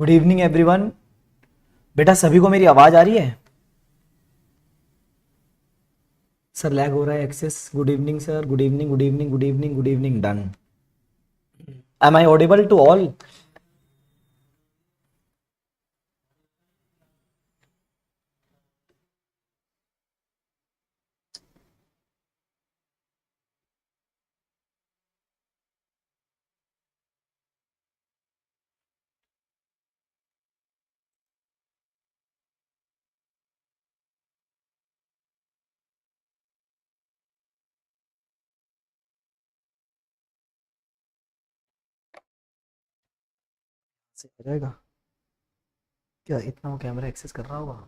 Good evening everyone. बेटा सभी को मेरी आवाज आ रही है? सर लैग हो रहा है access. Good evening sir, good evening, good evening, good evening, good evening, done. Am I audible to all? से हो जाएगा क्या? इतना वो कैमरा एक्सेस कर रहा होगा।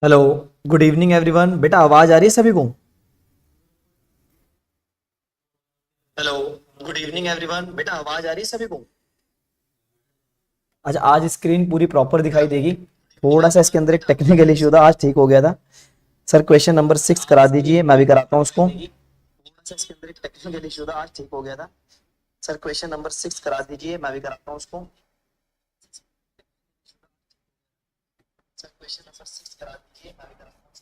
Hello, good evening everyone. बेटा आवाज आ रही है सभी को? Hello, good evening everyone. बेटा आवाज आ रही है सभी को? अच्छा, आज स्क्रीन पूरी प्रॉपर दिखाई देगी। थोड़ा सा इसके अंदर एक टेक्निकल इशू था, आज ठीक हो गया था। सर क्वेश्चन नंबर 6 करा दीजिए, मैं भी कराता हूँ उसको। थोड़ा सा इसके अंदर एक टेक्निकल इशू था, आज ठीक हो गया था। सर क्वेश्चन नंबर 6 करा दीजिए, मैं भी कराता हूँ उसको। सर क्वेश्चन नंबर 6 करा दीजिए, मैं भी कराता हूँ उसको।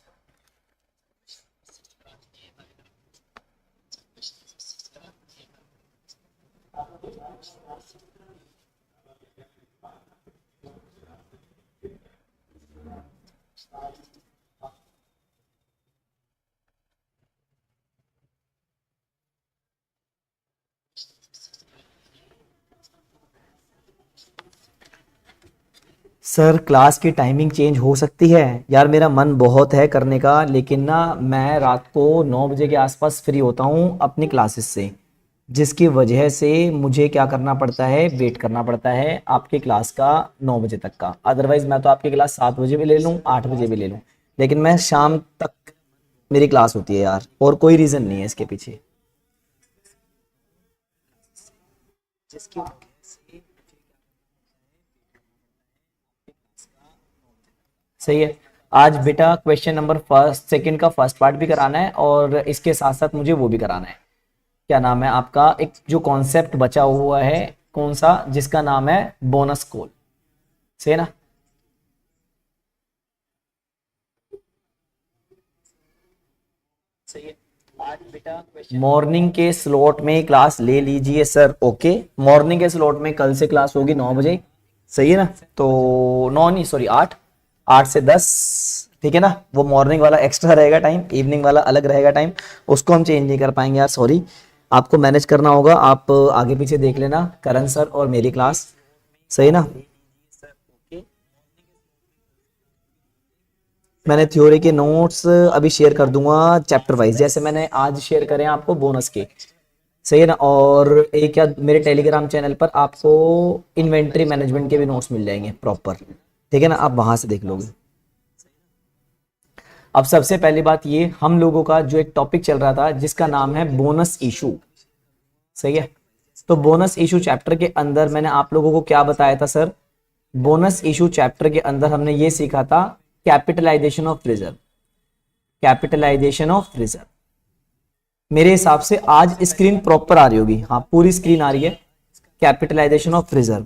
सर क्लास की टाइमिंग चेंज हो सकती है? यार मेरा मन बहुत है करने का, लेकिन ना मैं रात को 9 बजे के आसपास फ्री होता हूँ अपनी क्लासेस से, जिसकी वजह से मुझे क्या करना पड़ता है, वेट करना पड़ता है आपकी क्लास का 9 बजे तक का। अदरवाइज मैं तो आपकी क्लास 7 बजे भी ले लूँ, 8 बजे भी ले लूँ, लेकिन मैं शाम तक मेरी क्लास होती है यार, और कोई रीज़न नहीं है इसके पीछे। जिसकी वजह से सही है। आज बेटा क्वेश्चन नंबर फर्स्ट सेकंड का फर्स्ट पार्ट भी कराना है, और इसके साथ साथ मुझे वो भी कराना है। क्या नाम है आपका, एक जो कॉन्सेप्ट बचा हुआ है, कौन सा, जिसका नाम है बोनस कॉल। सही है ना? सही है। आज बेटा मॉर्निंग के स्लॉट में क्लास ले लीजिए सर। ओके, मॉर्निंग के स्लॉट में कल से क्लास होगी 9 बजे। सही है ना? तो 9 नहीं, सॉरी 8, 8 से 10। ठीक है ना? वो मॉर्निंग वाला एक्स्ट्रा रहेगा टाइम, इवनिंग वाला अलग रहेगा टाइम। उसको हम चेंज नहीं कर पाएंगे यार, सॉरी। आपको मैनेज करना होगा, आप आगे पीछे देख लेना, करण सर और मेरी क्लास। सही ना? मैंने थ्योरी के नोट्स अभी शेयर कर दूंगा चैप्टर वाइज, जैसे मैंने आज शेयर करे हैं आपको बोनस के। सही है ना? और एक क्या, मेरे टेलीग्राम चैनल पर आपको इन्वेंट्री मैनेजमेंट के भी नोट्स मिल जाएंगे प्रॉपर। ठीक है ना? आप वहां से देख लोगे। अब सबसे पहली बात ये, हम लोगों का जो एक टॉपिक चल रहा था जिसका नाम है बोनस इशू। सही है? तो बोनस इशू चैप्टर के अंदर मैंने आप लोगों को क्या बताया था सर? बोनस इशू चैप्टर के अंदर हमने ये सीखा था capitalisation of reserve. Capitalisation of reserve, मेरे हिसाब से आज स्क्रीन प्रॉपर आ रही होगी। हाँ, पूरी स्क्रीन आ रही है। कैपिटलाइजेशन ऑफ रिजर्व,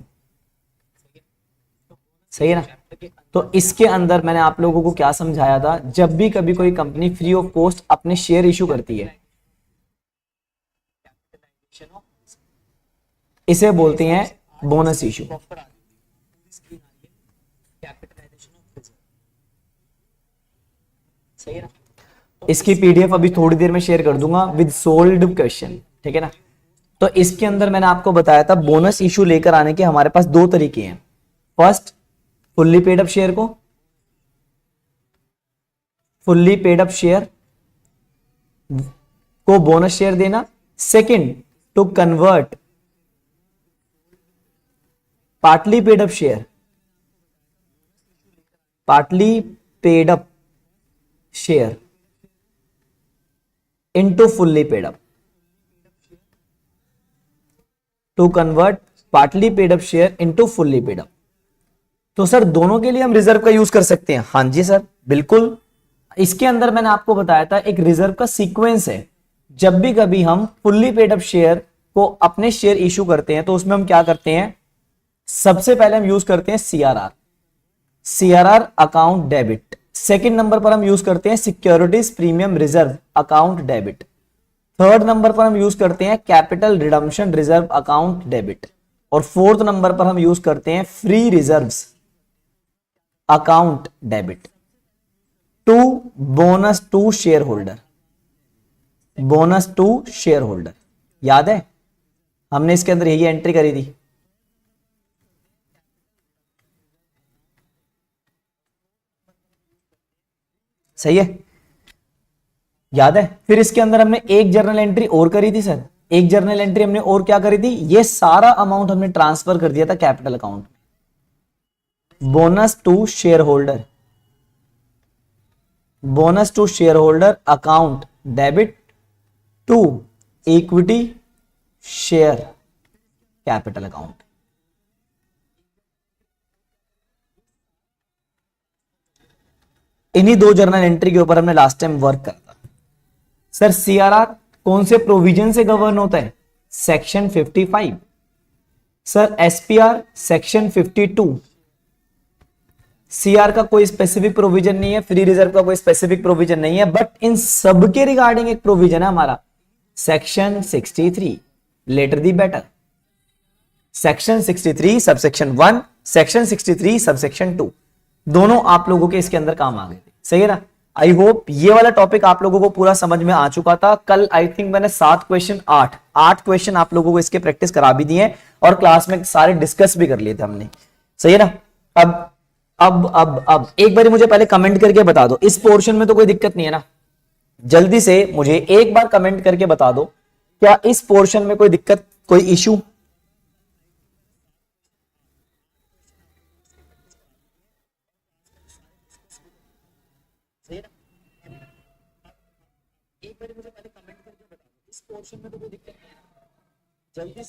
सही है ना? तो इसके अंदर मैंने आप लोगों को क्या समझाया था, जब भी कभी कोई कंपनी फ्री ऑफ कॉस्ट अपने शेयर इशू करती है, इसे बोलते हैं बोनस इशू। सही है ना? इसकी पीडीएफ अभी थोड़ी देर में शेयर कर दूंगा विद सोल्व्ड क्वेश्चन। ठीक है ना? तो इसके अंदर मैंने आपको बताया था बोनस इशू लेकर आने के हमारे पास दो तरीके हैं। First, fully paid up share को बोनस शेयर देना। Second, to convert partly paid up share into fully paid up. To convert partly paid up share into fully paid up. तो सर दोनों के लिए हम रिजर्व का यूज कर सकते हैं? हाँ जी सर, बिल्कुल। इसके अंदर मैंने आपको बताया था एक रिजर्व का सीक्वेंस है। जब भी कभी हम फुल्ली पेड अप शेयर को अपने शेयर इशू करते हैं तो उसमें हम क्या करते हैं? सबसे पहले हम यूज करते हैं CRR account debit. Second number पर हम यूज करते हैं securities premium reserve account debit. Third number पर हम यूज करते हैं capital redemption reserve account debit. और फोर्थ नंबर पर हम यूज करते हैं free reserves account debit to bonus to share holder. याद है हमने इसके अंदर यही एंट्री करी थी। सही है, याद है। फिर इसके अंदर हमने एक जर्नल एंट्री और करी थी सर। एक जर्नल एंट्री हमने और क्या करी थी? ये सारा अमाउंट हमने ट्रांसफर कर दिया था कैपिटल अकाउंट में। Bonus to share holder account debit to equity share capital account. इन्हीं दो जर्नल एंट्री के ऊपर हमने लास्ट टाइम वर्क करा था। सर सीआरआर कौन से प्रोविजन से गवर्न होता है? Section 55। Sir SPR section 52। CR का कोई स्पेसिफिक प्रोविजन नहीं है, फ्री रिजर्व का कोई स्पेसिफिक प्रोविजन नहीं है, बट इन सब के रिगार्डिंग एक प्रोविजन है हमारा, section 63 letter the better. Section 63 subsection 1, section 63 subsection 2, दोनों आप लोगों के इसके अंदर काम आ गए थे। सही है ना? आई होप ये वाला टॉपिक आप लोगों को पूरा समझ में आ चुका था। कल आई थिंक मैंने 7 क्वेश्चन 8 क्वेश्चन आप लोगों को इसके प्रैक्टिस करा भी दिए और क्लास में सारे डिस्कस भी कर लिए थे हमने। सही है ना? अब एक बार मुझे पहले कमेंट करके बता दो, इस पोर्शन में तो कोई दिक्कत नहीं है ना? जल्दी से मुझे एक बार कमेंट करके बता दो, क्या इस पोर्शन में कोई दिक्कत, कोई इश्यू?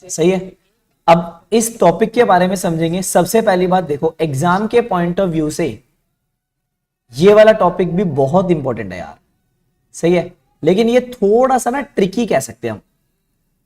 सही है। अब इस टॉपिक के बारे में समझेंगे। सबसे पहली बात देखो, एग्जाम के पॉइंट ऑफ व्यू से ये वाला टॉपिक भी बहुत इंपॉर्टेंट है यार। सही है, लेकिन ये थोड़ा सा ना ट्रिकी कह सकते हैं हम।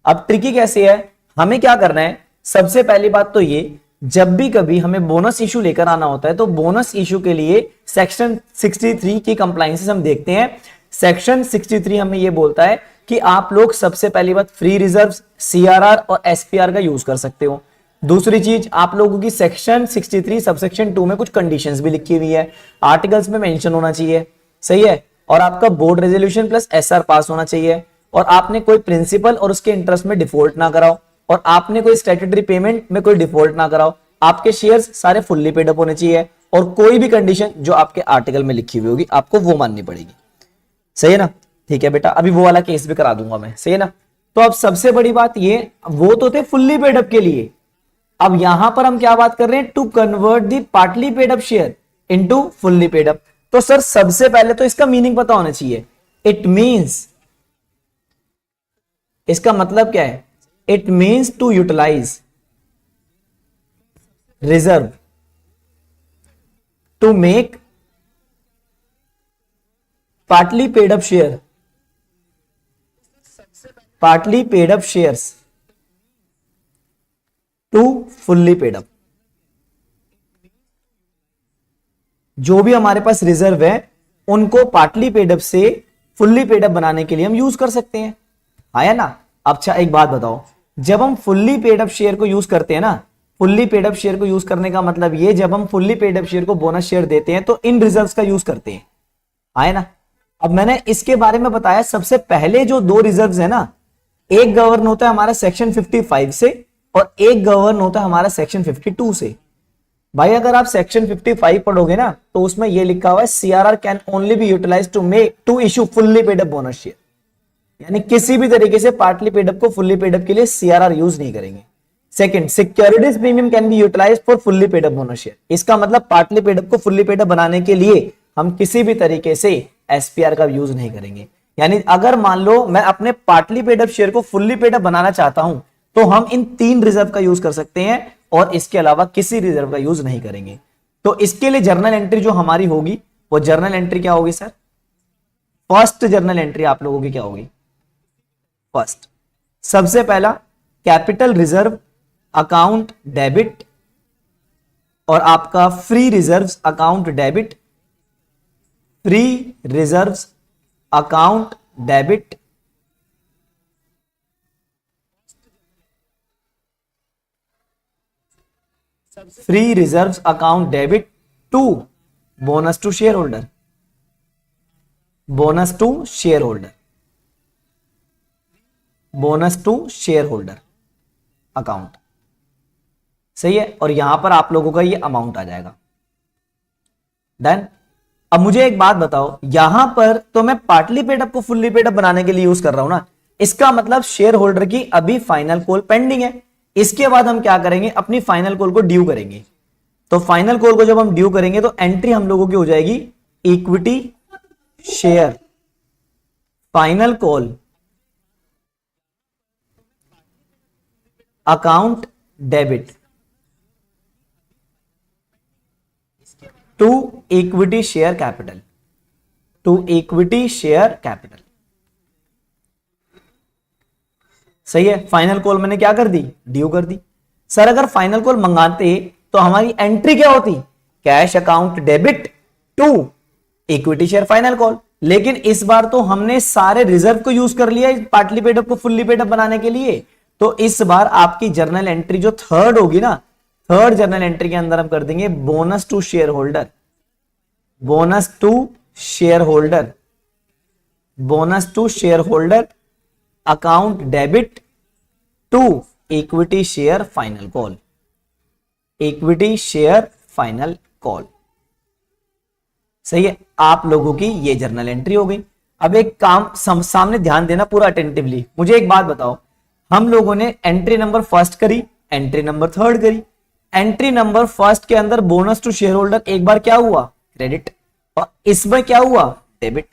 अब ट्रिकी कैसे है? हमें क्या करना है? सबसे पहली बात तो ये, जब भी कभी हमें बोनस इशू लेकर आना होता है तो बोनस इशू के लिए सेक्शन 63 की कंप्लायंसेस हम देखते हैं। सेक्शन 63 हमें ये बोलता है कि आप लोग सबसे पहली बात फ्री रिजर्व्स, सीआरआर और एसपीआर का यूज कर सकते हो। दूसरी चीज, आप लोगों की सेक्शन 63 सबसेक्शन 2 में कुछ कंडीशंस भी लिखी हुई है, आर्टिकल्स में मेंशन होना चाहिए। सही है, और आपका बोर्ड रेजोल्यूशन प्लस एसआर पास होना चाहिए, और आपने कोई प्रिंसिपल और उसके इंटरेस्ट में डिफॉल्ट ना कराओ, और आपने कोई स्टैट्यूटरी पेमेंट में कोई डिफॉल्ट ना कराओ, आपके शेयर्स सारे फुल्ली पेड अप होने चाहिए, और कोई भी कंडीशन जो आपके आर्टिकल में लिखी हुई होगी आपको वो माननी पड़ेगी। सही है ना? ठीक है बेटा, अभी वो वाला केस भी करा दूंगा मैं। सही है ना? तो अब सबसे बड़ी बात ये, वो तो थे फुल्ली पेड अप के लिए, अब यहां पर हम क्या बात कर रहे हैं? To convert the partly paid up share into fully paid up. तो सर सबसे पहले तो इसका मीनिंग पता होना चाहिए। इट मींस, इसका मतलब क्या है? It means to utilise reserve to make partly paid up shares to fully paid up. जो भी हमारे पास रिजर्व है उनको पार्टली पेड अप से फुल्ली पेड अप बनाने के लिए हम यूज कर सकते हैं। आया ना? अच्छा एक बात बताओ, जब हम फुल्ली पेड अप शेयर को यूज करते हैं ना, फुल्ली पेड अप शेयर को यूज करने का मतलब ये, जब हम फुल्ली पेड अप शेयर को बोनस शेयर देते हैं तो इन रिजर्व्स का यूज करते हैं। आया ना? अब मैंने इसके बारे में बताया, सबसे पहले जो दो रिजर्व्स है ना, एक गवर्न होता है हमारा सेक्शन 55 से और एक गवर्न होता है हमारा सेक्शन 52 से। भाई अगर आप सेक्शन 55 पढ़ोगे ना तो उसमें ये लिखा हुआ है CRR can only be utilise to issue fully paid up bonus share, यानी किसी भी तरीके से पार्टली पेड अप को फुल्ली पेड अप के लिए सीआरआर यूज नहीं करेंगे। Second, securities premium can be utilise for fully paid up bonus share, इसका मतलब पार्टली पेड अप को फुल्ली पेड अप बनाने के लिए हम किसी भी तरीके से एसपीआर का यूज नहीं करेंगे। यानी अगर मान लो मैं अपने पार्टली पेड अप शेयर को फुल्ली पेड अप बनाना चाहता हूं तो हम इन 3 रिजर्व का यूज कर सकते हैं और इसके अलावा किसी रिजर्व का यूज नहीं करेंगे। तो इसके लिए जर्नल एंट्री जो हमारी होगी वो जर्नल एंट्री क्या होगी सर? फर्स्ट जर्नल एंट्री आप लोगों की क्या होगी? फर्स्ट, सबसे पहला कैपिटल रिजर्व अकाउंट डेबिट और आपका free reserves account debit, free reserves account debit, free reserves account debit to bonus to share holder, bonus to share holder, bonus to share holder account. सही है, और यहां पर आप लोगों का ये अमाउंट आ जाएगा। डन। अब मुझे एक बात बताओ, यहां पर तो मैं पार्टली पेड अप को फुल्ली पेड अप बनाने के लिए यूज कर रहा हूं ना, इसका मतलब शेयर होल्डर की अभी फाइनल कॉल पेंडिंग है। इसके बाद हम क्या करेंगे? अपनी फाइनल कॉल को ड्यू करेंगे। तो फाइनल कॉल को जब हम ड्यू करेंगे तो एंट्री हम लोगों की हो जाएगी equity share final call account debit to equity share capital, to equity share capital. सही है, फाइनल कॉल मैंने क्या कर दी? ड्यू कर दी। सर अगर फाइनल कॉल मंगाते तो हमारी एंट्री क्या होती? Cash account debit to equity share final call. लेकिन इस बार तो हमने सारे रिजर्व को यूज कर लिया पार्टली पेड अप को फुल्ली पेड अप बनाने के लिए। तो इस बार आपकी जर्नल एंट्री जो थर्ड होगी ना, थर्ड जर्नल एंट्री के अंदर हम कर देंगे bonus to share holder, bonus to share holder, bonus to share holder account debit to equity share final call, equity share final call. सही है, आप लोगों की ये जर्नल एंट्री हो गई। अब एक काम सामने ध्यान देना पूरा अटेंटिवली। मुझे एक बात बताओ, हम लोगों ने एंट्री नंबर फर्स्ट करी, एंट्री नंबर थर्ड करी। एंट्री नंबर फर्स्ट के अंदर बोनस टू शेयर होल्डर एक बार क्या हुआ? क्रेडिट, और इसमें क्या हुआ? डेबिट।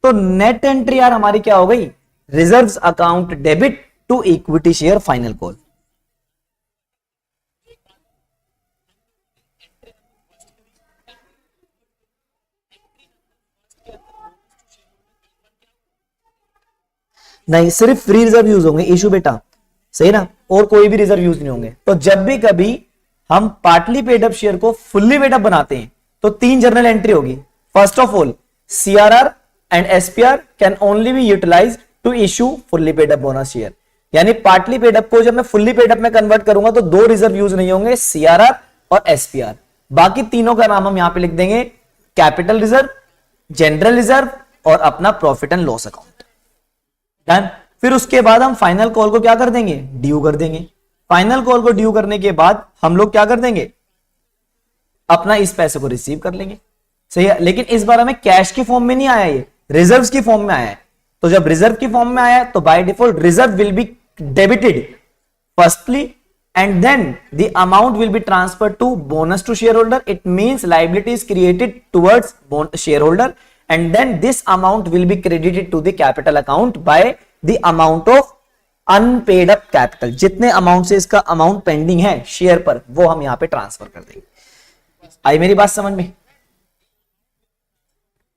तो नेट एंट्री यार हमारी क्या हो गई? Reserves account debit to equity share final call. नहीं, सिर्फ फ्री रिजर्व यूज होंगे इशू बेटा, सही ना, और कोई भी रिजर्व यूज नहीं होंगे। तो जब भी कभी हम पार्टली पेड अप शेयर को फुल्ली पेड अप बनाते हैं तो 3 जर्नल एंट्री होगी। First of all, CRR and SPR can only be utilise to issue fully paid up bonus share. यानी पार्टली पेड अप को जब मैं फुल्ली पेड अप में कन्वर्ट करूंगा तो 2 रिजर्व यूज नहीं होंगे, सीआरआर और एसपीआर। बाकी तीनों का नाम हम यहां पे लिख देंगे कैपिटल रिजर्व, जनरल रिजर्व और अपना profit and loss account. Done. फिर उसके बाद हम फाइनल कॉल को क्या कर देंगे? ड्यू कर देंगे। फाइनल कॉल को ड्यू करने के बाद हम लोग क्या कर देंगे? अपना इस पैसे को रिसीव कर लेंगे। सही है, लेकिन इस बार हमें कैश की फॉर्म में नहीं आया, ये रिजर्व्स की फॉर्म में आया है। तो जब रिजर्व की फॉर्म में आया तो by default reserve will be debited firstly and then the amount will be transferred to bonus to shareholder. It means liability is created towards shareholder and then this amount will be credited to the capital account by the amount of unpaid up capital. जितने amount से इसका amount pending है share पर वो हम यहां पे transfer कर देंगे। आई मेरी बात समझ में?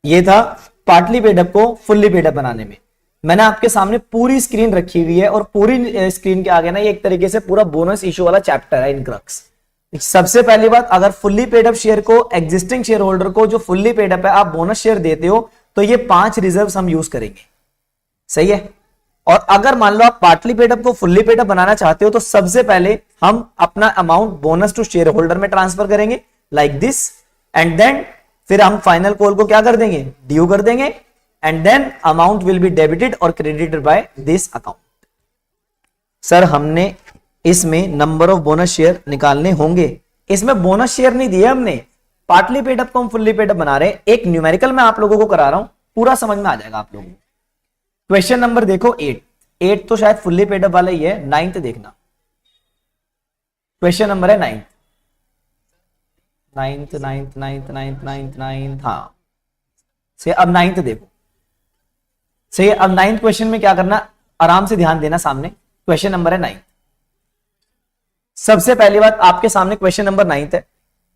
ये था पार्टली पेड अप को फुल्ली पेड अप बनाने में। मैंने आपके सामने पूरी स्क्रीन रखी हुई है और पूरी स्क्रीन के आगे ना ये एक तरीके से पूरा बोनस इशू वाला चैप्टर है इन क्रक्स। सबसे पहली बात, अगर फुल्ली पेड अप शेयर को एग्जिस्टिंग शेयर होल्डर को जो फुल्ली पेड अप है आप बोनस शेयर देते हो तो ये 5 रिजर्व्स हम यूज करेंगे। सही है, और अगर मान लो आप पार्टली पेड अप को फुल्ली पेड अप बनाना चाहते हो तो सबसे पहले हम अपना amount bonus to share holder में ट्रांसफर करेंगे लाइक दिस एंड देन फिर हम फाइनल कॉल को क्या कर देंगे? ड्यू कर देंगे and then amount will be debited or credited by this account. Sir हमने इसमें नंबर ऑफ बोनस शेयर निकालने होंगे। इसमें बोनस शेयर नहीं दिए हमने, पार्टली पेड अप को हम फुल्ली पेड अप बना रहे हैं। एक न्यूमेरिकल मैं आप लोगों को करा रहा हूं, पूरा समझ में आ जाएगा आप लोगों को। क्वेश्चन नंबर देखो 8 तो शायद फुल्ली पेड अप वाला ही है। 9th देखना, क्वेश्चन नंबर है 9th। हाँ से अब 9th देखो सही है। अब 9th क्वेश्चन में क्या करना, आराम से ध्यान देना। सामने क्वेश्चन नंबर है 9। सबसे पहली बात आपके सामने क्वेश्चन नंबर 9 है।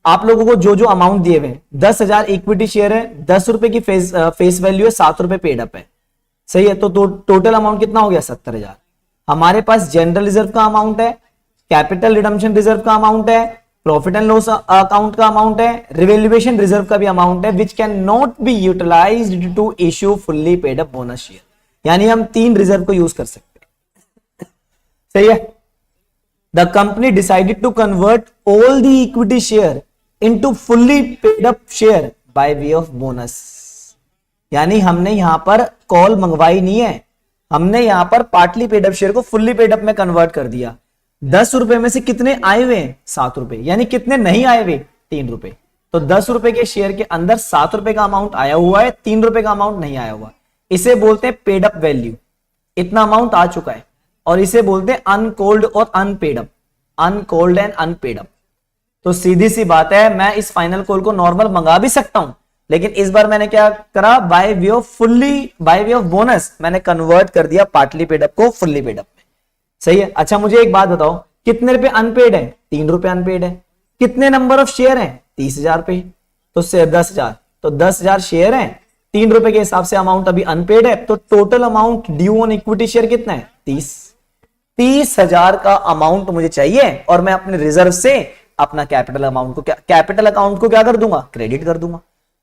आप लोगों को जो जो अमाउंट दिए हुए 10,000 इक्विटी शेयर है, 10 रुपए की फेस वैल्यू है, 7 रुपए पेड अप है, सही है। तो टोटल अमाउंट कितना हो गया, 70,000। हमारे पास जनरल रिजर्व का अमाउंट है, कैपिटल रिडम्पशन रिजर्व का अमाउंट है, प्रॉफिट एंड लॉस अकाउंट का अमाउंट है, रिवेल्युएशन रिजर्व का भी अमाउंट है, which can not be utilised to issue fully paid up bonus share. यानी हम 3 रिजर्व को यूज कर सकते हैं, सही है। The company decided to convert all the equity share into fully paid up share by way of bonus। यानी हमने यहां पर कॉल मंगवाई नहीं है, हमने यहां पर पार्टली पेड अप शेयर को फुल्ली पेड अप में कन्वर्ट कर दिया। 10 रुपए में से कितने आए हुए, 7 रुपए। यानी कितने नहीं आए हुए, 3 रुपए। तो 10 रुपए के शेयर के अंदर 7 रुपए का अमाउंट आया हुआ है, 3 रुपए का अमाउंट नहीं आया हुआ। इसे बोलते हैं पेड अप वैल्यू, इतना अमाउंट आ चुका है। और इसे बोलते हैं अनकोल्ड और unpaid up, uncalled and unpaid up. तो सीधी सी बात है, मैं इस फाइनल कॉल को नॉर्मल मंगा भी सकता हूं, लेकिन इस बार मैंने क्या करा, बाय वे ऑफ बोनस मैंने कन्वर्ट कर दिया पार्टली पेड अप को फुल्ली पेड अप में, सही है। अच्छा मुझे एक बात बताओ, कितने रुपए अनपेड है, 3 रुपए अनपेड है। कितने नंबर ऑफ शेयर है, 30,000 पे, तो 10,000, तो 10,000 शेयर है, 3 रुपए के हिसाब से अमाउंट अभी अनपेड है। तो total amount due on equity share कितना है, 30,000 का अमाउंट मुझे चाहिए। और मैं अपने रिजर्व से अपना कैपिटल अकाउंट को क्या कर दूंगा, क्रेडिट कर दूंगा,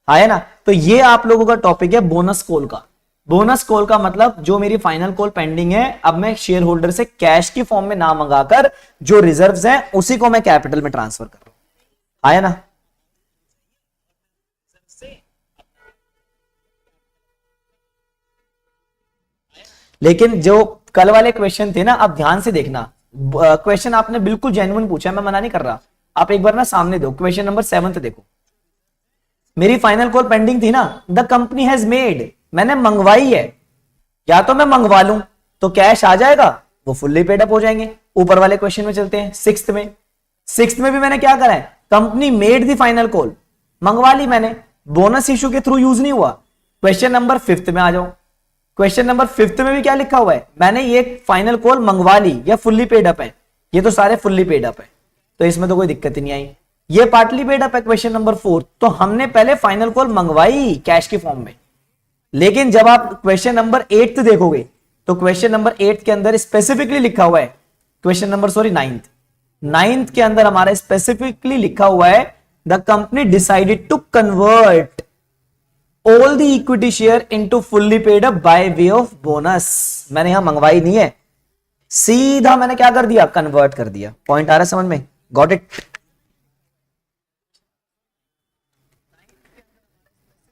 है ना। तो ये आप लोगों का टॉपिक है बोनस कॉल का। बोनस कॉल का मतलब जो मेरी फाइनल कॉल पेंडिंग है, अब मैं शेयर होल्डर से कैश की फॉर्म में ना मंगाकर जो रिजर्व्स हैं उसी को मैं कैपिटल में ट्रांसफर कर रहा हूं, है ना। लेकिन जो कल वाले क्वेश्चन थे ना, अब ध्यान से देखना। क्वेश्चन आपने बिल्कुल जेन्युइन पूछा है, मैं मना नहीं कर रहा। आप एक बार ना सामने दो, क्वेश्चन नंबर 7 देखो। मेरी फाइनल कॉल पेंडिंग थी ना, द कंपनी हैज मेड, मैंने मंगवाई है। या तो मैं मंगवा लूं तो कैश आ जाएगा, वो फुल्ली पेड अप हो जाएंगे। ऊपर वाले क्वेश्चन में चलते हैं, 6th में भी मैंने क्या करा है, company made the final call, मंगवा ली मैंने, बोनस इशू के थ्रू यूज नहीं हुआ। क्वेश्चन नंबर 5 में आ जाओ। क्वेश्चन नंबर 5 में भी क्या लिखा हुआ है, मैंने ये फाइनल कॉल मंगवा ली या फुल्ली पेड अप है। ये तो सारे फुल्ली पेड अप है, तो इसमें तो कोई दिक्कत ही नहीं आई। ये पार्टली पेड अप है क्वेश्चन नंबर 4, तो हमने पहले फाइनल कॉल मंगवाई कैश की फॉर्म में। लेकिन जब आप क्वेश्चन नंबर 8 देखोगे तो क्वेश्चन नंबर 8 के अंदर स्पेसिफिकली लिखा हुआ है, क्वेश्चन नंबर 9th के अंदर हमारा स्पेसिफिकली लिखा हुआ है, the company decided to convert all the equity share into fully paid up by way of bonus. मैंने यहां मंगवाई नहीं है, सीधा मैंने क्या कर दिया, कन्वर्ट कर दिया। पॉइंट आ रहा है समझ में, गॉट इट।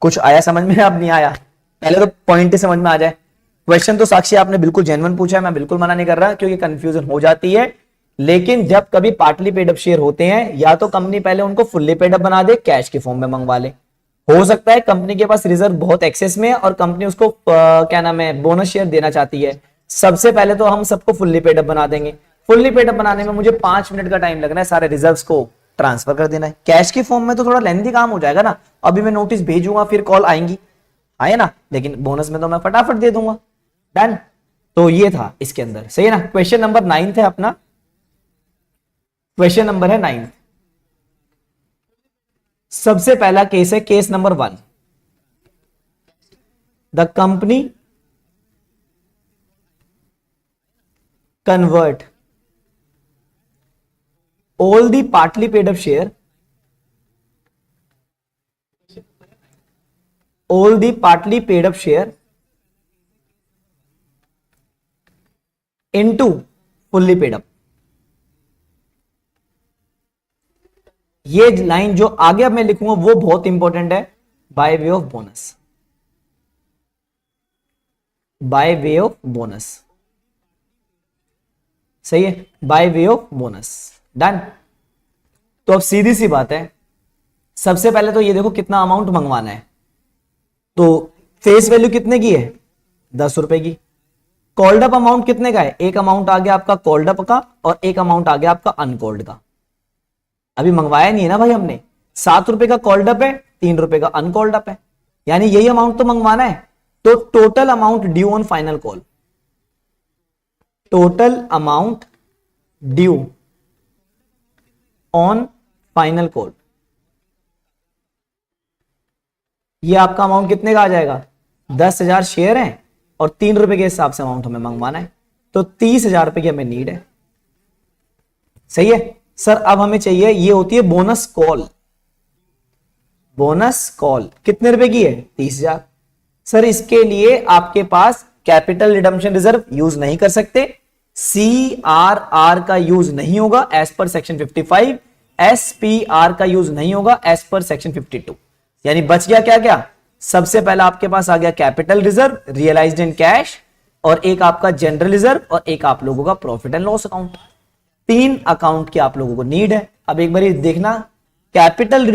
कुछ आया समझ में, अब नहीं आया, पहले तो पॉइंट ही समझ में आ जाए। क्वेश्चन तो साक्षी आपने बिल्कुल जेन्युइन पूछा है, मैं बिल्कुल मना नहीं कर रहा, क्योंकि कंफ्यूजन हो जाती है। लेकिन जब कभी पार्टली पेड अप शेयर होते हैं, या तो कंपनी पहले उनको फुल्ली पेड अप बना दे, कैश के फॉर्म में मंगवा ले। हो सकता है कंपनी के पास रिजर्व बहुत एक्सेस में है और कंपनी उसको क्या नाम है, बोनस शेयर देना चाहती है। सबसे पहले तो हम सबको फुल्ली पेड अप बना देंगे। फुल्ली पेड अप बनाने में मुझे 5 मिनट का टाइम लगना है, सारे रिजर्व्स को ट्रांसफर कर देना है। कैश की फॉर्म में तो थोड़ा लेंथी काम हो जाएगा ना, अभी मैं नोटिस भेजूंगा फिर कॉल आएंगी, आए ना। लेकिन बोनस में तो मैं फटाफट दे दूंगा, डन। तो ये था इसके अंदर, सही है ना। क्वेश्चन नंबर 9 है अपना, क्वेश्चन नंबर है 9। सबसे पहला केस है case number 1। The company convert all the partly paid up share, all the partly paid up share into fully paid up। ये लाइन जो आगे अब मैं लिखूंगा वो बहुत इंपॉर्टेंट है, bye way of bonus, bye way of bonus. सही है, bye way of bonus. Done. तो अब सीधी सी बात है, सबसे पहले तो ये देखो कितना अमाउंट मंगवाना है। तो फेस वैल्यू कितने की है, 10 रुपए की। कॉल्ड अप अमाउंट कितने का है, एक अमाउंट आ गया आपका कॉल्ड अप का और एक अमाउंट आ गया आपका अनकॉल्ड का। अभी मंगवाया नहीं है ना भाई हमने, 7 रुपए का कॉल्ड अप है, 3 रुपए का अनकॉल्ड अप है, यानी यही अमाउंट तो मंगवाना है। तो total amount due on final call, total amount due on final call, ये आपका अमाउंट कितने का आ जाएगा, 10,000 शेयर है और 3 रुपए के हिसाब से अमाउंट हमें मंगवाना है, तो 30,000 रुपए की हमें नीड है। सही है सर। अब हमें चाहिए, ये होती है बोनस कॉल। बोनस कॉल कितने रुपए की है, 30,000। सर इसके लिए आपके पास कैपिटल रिडम्पशन रिजर्व यूज नहीं कर सकते, CRR का यूज नहीं होगा एज पर सेक्शन 55, SPR का यूज नहीं होगा एज पर सेक्शन 52। यानी बच गया क्या क्या, सबसे पहला आपके पास आ गया capital reserve realised in cash, और एक आपका जनरल रिजर्व, और एक आप लोगों का profit and loss account. 3 account की आप लोगों को नीड है। अब एक बार देखना, कैपिटल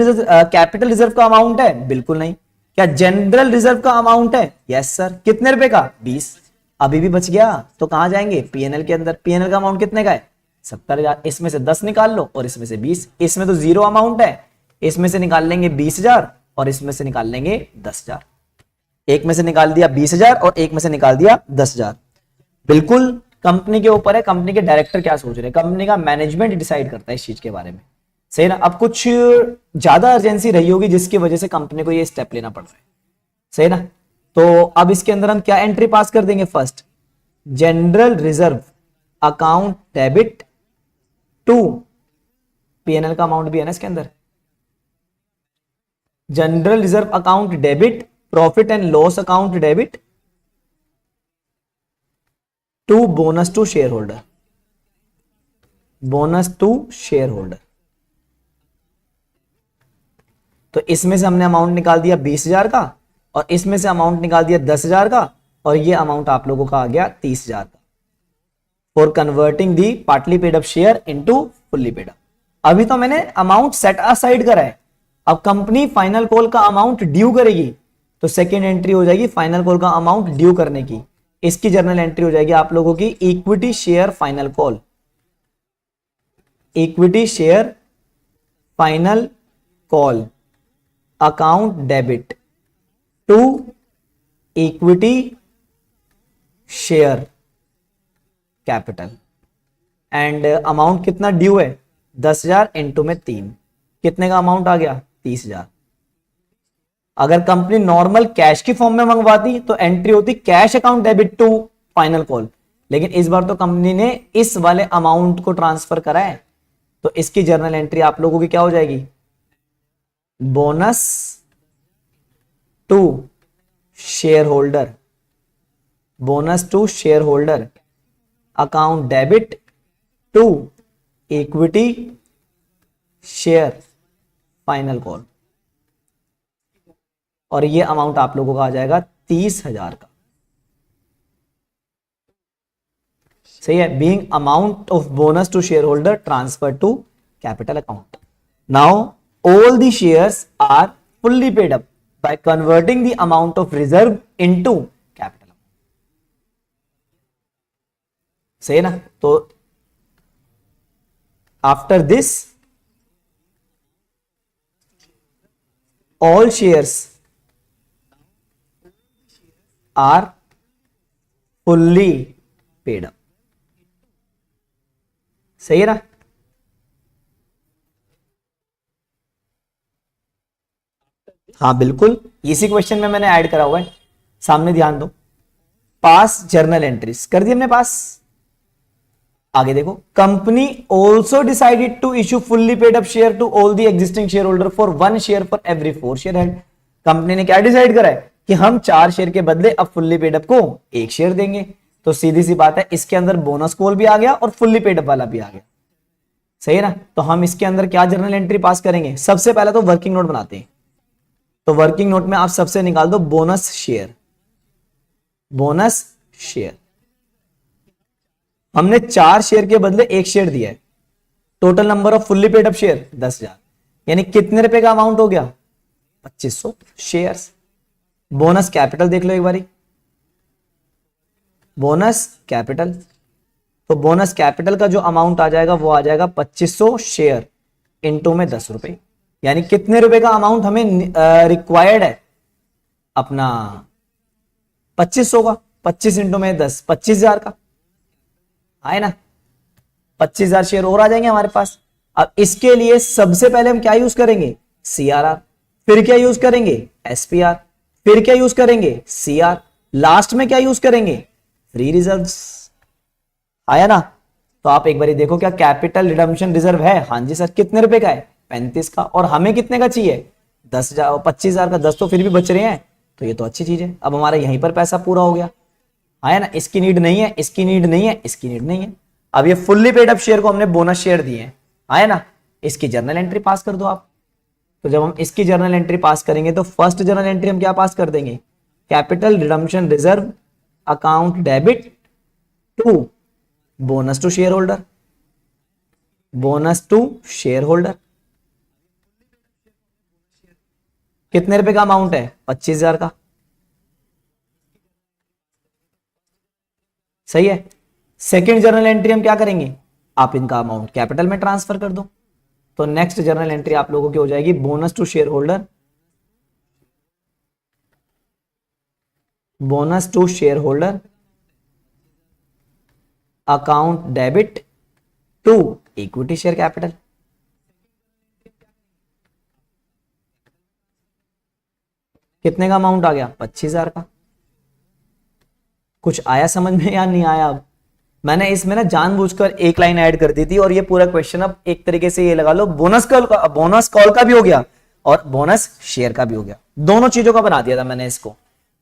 रिजर्व का अमाउंट है, बिल्कुल नहीं। क्या जनरल रिजर्व का अमाउंट है, यस सर। कितने रुपए का, 20। अभी भी बच गया, तो कहां जाएंगे, पीएनएल के अंदर। पीएनएल का अमाउंट कितने का है, 70,000। इसमें से 10 निकाल लो और इसमें से 20। इसमें तो जीरो अमाउंट है, इसमें से निकाल लेंगे 20,000 और इसमें से निकाल लेंगे 10,000। एक में से निकाल दिया 20,000 और एक में से निकाल दिया 10,000। बिल्कुल कंपनी के ऊपर है, कंपनी के डायरेक्टर क्या सोच रहे हैं, कंपनी का मैनेजमेंट डिसाइड करता है इस चीज के बारे में। सही ना। अब कुछ ज्यादा अर्जेंसी रही होगी जिसकी वजह से कंपनी को ये स्टेप लेना पड़ रहा है। सही ना। तो अब इसके अंदर हम क्या एंट्री पास कर देंगे, first general reserve account debit to, PNL का अमाउंट भी है ना इसके अंदर, general reserve account debit, profit and loss account debit to bonus to share holder, bonus to share holder. तो इसमें से हमने अमाउंट निकाल दिया 20,000 का और इसमें से अमाउंट निकाल दिया 10,000 का, और ये अमाउंट आप लोगों का आ गया 30,000 का, for converting the partly paid up share into fully paid up. अभी तो मैंने अमाउंट सेट असाइड करा है, अब कंपनी फाइनल कॉल का अमाउंट ड्यू करेगी, तो सेकेंड एंट्री हो जाएगी फाइनल कॉल का अमाउंट ड्यू करने की। इसकी जर्नल एंट्री हो जाएगी आप लोगों की equity share final call, equity share final call account debit to equity share capital, and amount कितना ड्यू है, 10,000 इंटू में 3, कितने का अमाउंट आ गया, 30,000। अगर कंपनी नॉर्मल कैश की फॉर्म में मंगवाती तो एंट्री होती cash account debit to final call, लेकिन इस बार तो कंपनी ने इस वाले अमाउंट को ट्रांसफर करा है, तो इसकी जर्नल एंट्री आप लोगों की क्या हो जाएगी, bonus to share holder, bonus to share holder account debit to equity share final call, और ये अमाउंट आप लोगों का आ जाएगा 30,000 का। सही है, being amount of bonus to share holder transfer to capital account. Now all the shares are fully paid up by converting the amount of reserve into capital. सही है ना। तो after this all shares are fully paid up। सही है ना। हाँ बिल्कुल, इसी क्वेश्चन में मैंने ऐड करा हुआ है, सामने ध्यान दो। पास जर्नल एंट्रीज कर दी हमने पास। आगे देखो, company also decided to issue fully paid up share to all the existing shareholder for 1 share for every 4 share had. Company ने क्या डिसाइड करा है कि हम 4 शेयर के बदले अब फुल्ली पेड अप को 1 शेयर देंगे। तो सीधी सी बात है, इसके अंदर बोनस कॉल भी आ गया और फुल्ली पेड अप वाला भी आ गया। सही है ना। तो हम इसके अंदर क्या जर्नल एंट्री पास करेंगे, सबसे पहले तो वर्किंग नोट बनाते हैं। तो वर्किंग नोट में आप सबसे निकाल दो बोनस शेयर, बोनस शेयर। हमने 4 शेयर के बदले 1 शेयर दिया है। Total number off fully paid up share 10,000, यानी कितने रुपए का अमाउंट हो गया? 2500 शेयर्स। बोनस कैपिटल देख लो एक बारी, बोनस कैपिटल, तो बोनस कैपिटल का जो अमाउंट आ जाएगा वो आ जाएगा 2500 शेयर इनटू में 10 रुपए, यानी कितने रुपए का अमाउंट हमें रिक्वायर्ड है अपना 2500 का। 25 इंटू में 10, 25,000 का आए ना, 25,000 शेयर और आ जाएंगे हमारे पास। अब इसके लिए सबसे पहले हम क्या यूज करेंगे? CRR, फिर क्या यूज करेंगे? SPR, फिर क्या यूज करेंगे? CR, लास्ट में क्या यूज करेंगे? Free reserves. आया ना? तो आप एक बार देखो क्या कैपिटल रिडम्पशन रिजर्व है? हाँ जी सर। कितने रुपए का है? 35 का। और हमें कितने का चाहिए? 10,000, 25,000 का। 10 तो फिर भी बच रहे हैं, तो ये तो अच्छी चीज है। अब हमारा यहीं पर पैसा पूरा हो गया। आया ना? इसकी नीड नहीं है, इसकी नीड नहीं है, इसकी नीड नहीं है। अब ये फुल्ली पेड अप शेयर को हमने बोनस शेयर दिए हैं। आया ना? इसकी जर्नल एंट्री पास कर दो आप। तो जब हम इसकी जर्नल एंट्री पास करेंगे तो फर्स्ट जर्नल एंट्री हम क्या पास कर देंगे? Capital redemption reserve account debit to bonus to share holder, bonus to share holder. कितने रुपए का अमाउंट है? 25,000 का। सही है। सेकेंड जर्नल एंट्री हम क्या करेंगे? आप इनका अमाउंट कैपिटल में ट्रांसफर कर दो। तो नेक्स्ट जर्नल एंट्री आप लोगों की हो जाएगी bonus to share holder, bonus to share holder account debit to equity share capital. कितने का अमाउंट आ गया? 25,000 का। कुछ आया समझ में या नहीं आया? अब मैंने इसमें ना जानबूझकर एक लाइन ऐड कर दी थी और ये पूरा क्वेश्चन अब एक तरीके से ये लगा लो बोनस कॉल का भी हो गया और बोनस शेयर का भी हो गया। दोनों चीजों का बना दिया था मैंने इसको।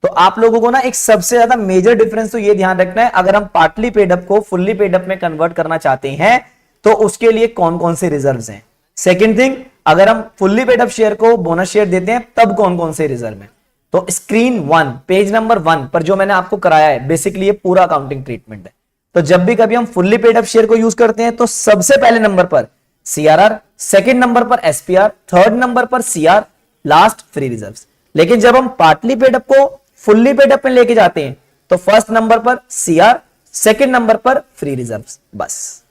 तो आप लोगों को ना एक सबसे ज्यादा मेजर डिफरेंस तो ये ध्यान रखना है, अगर हम पार्टली पेड अप को फुल्ली पेड अप में कन्वर्ट करना चाहते हैं तो उसके लिए कौन कौन से रिजर्व्स हैं। सेकंड थिंग, अगर हम फुल्ली पेड अप शेयर को बोनस शेयर देते हैं तब कौन कौन से रिजर्व हैं। तो स्क्रीन 1 पेज नंबर 1 पर जो मैंने आपको कराया है बेसिकली ये पूरा अकाउंटिंग ट्रीटमेंट है। तो जब भी कभी हम फुल्ली पेड अप शेयर को यूज करते हैं तो सबसे पहले नंबर पर CRR, सेकंड नंबर पर SPR, थर्ड नंबर पर CR, लास्ट फ्री रिजर्व्स। लेकिन जब हम पार्टली पेड अप को फुल्ली पेड अप में लेके जाते हैं तो फर्स्ट नंबर पर CR, सेकंड नंबर पर फ्री रिजर्व्स, बस।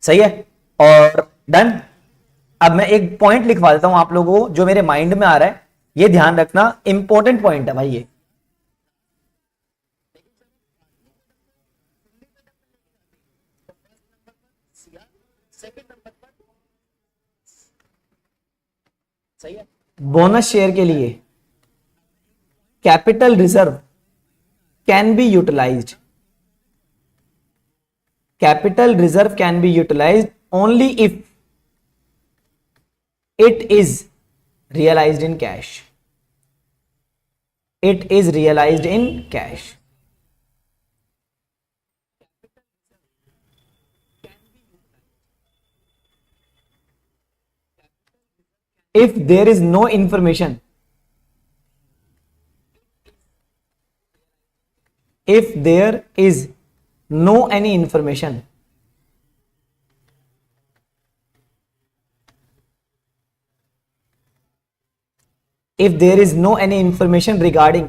सही है और डन। अब मैं एक पॉइंट लिखवा देता हूं आप लोगों को जो मेरे माइंड में आ रहा है, ये ध्यान रखना, इंपॉर्टेंट पॉइंट है भाई ये। सही है। बोनस शेयर के लिए capital reserve can be utilised, capital reserve can be utilised only if it is realized in cash, it is realized in cash। if there is no information, if there is no any information if there is no any information regarding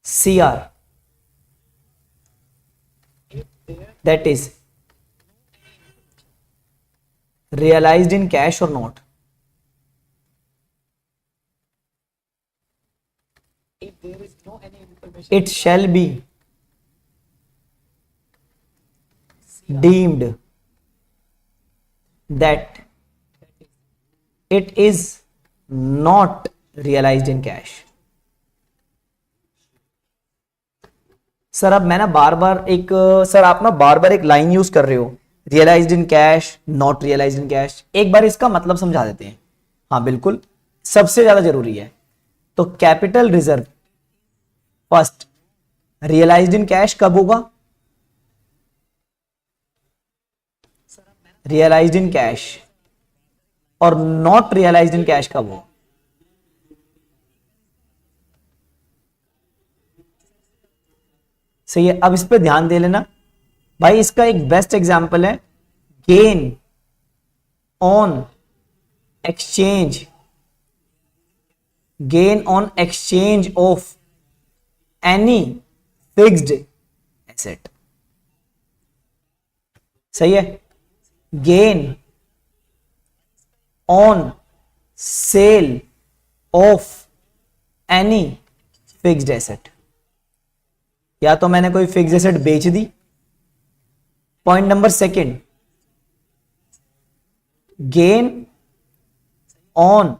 CR, that is realized in cash or not, if there is no any information, it shall be deemed that it is not realized in cash। Sir अब मैं ना बार बार एक sir आप ना बार बार एक line use कर रहे हो, realised in cash, not realised in cash. एक बार इसका मतलब समझा देते हैं। हाँ बिल्कुल, सबसे ज्यादा जरूरी है। तो capital reserve first realised in cash कब होगा? Realised in cash. और नॉट रियलाइज्ड इन कैश कब हो? सही है। अब इस पे ध्यान दे लेना भाई, इसका एक बेस्ट एग्जांपल है gain on exchange, gain on exchange of any fixed asset. सही है। Gain on sale of any fixed asset, या तो मैंने कोई फिक्स्ड एसेट बेच दी। Point number second, gain on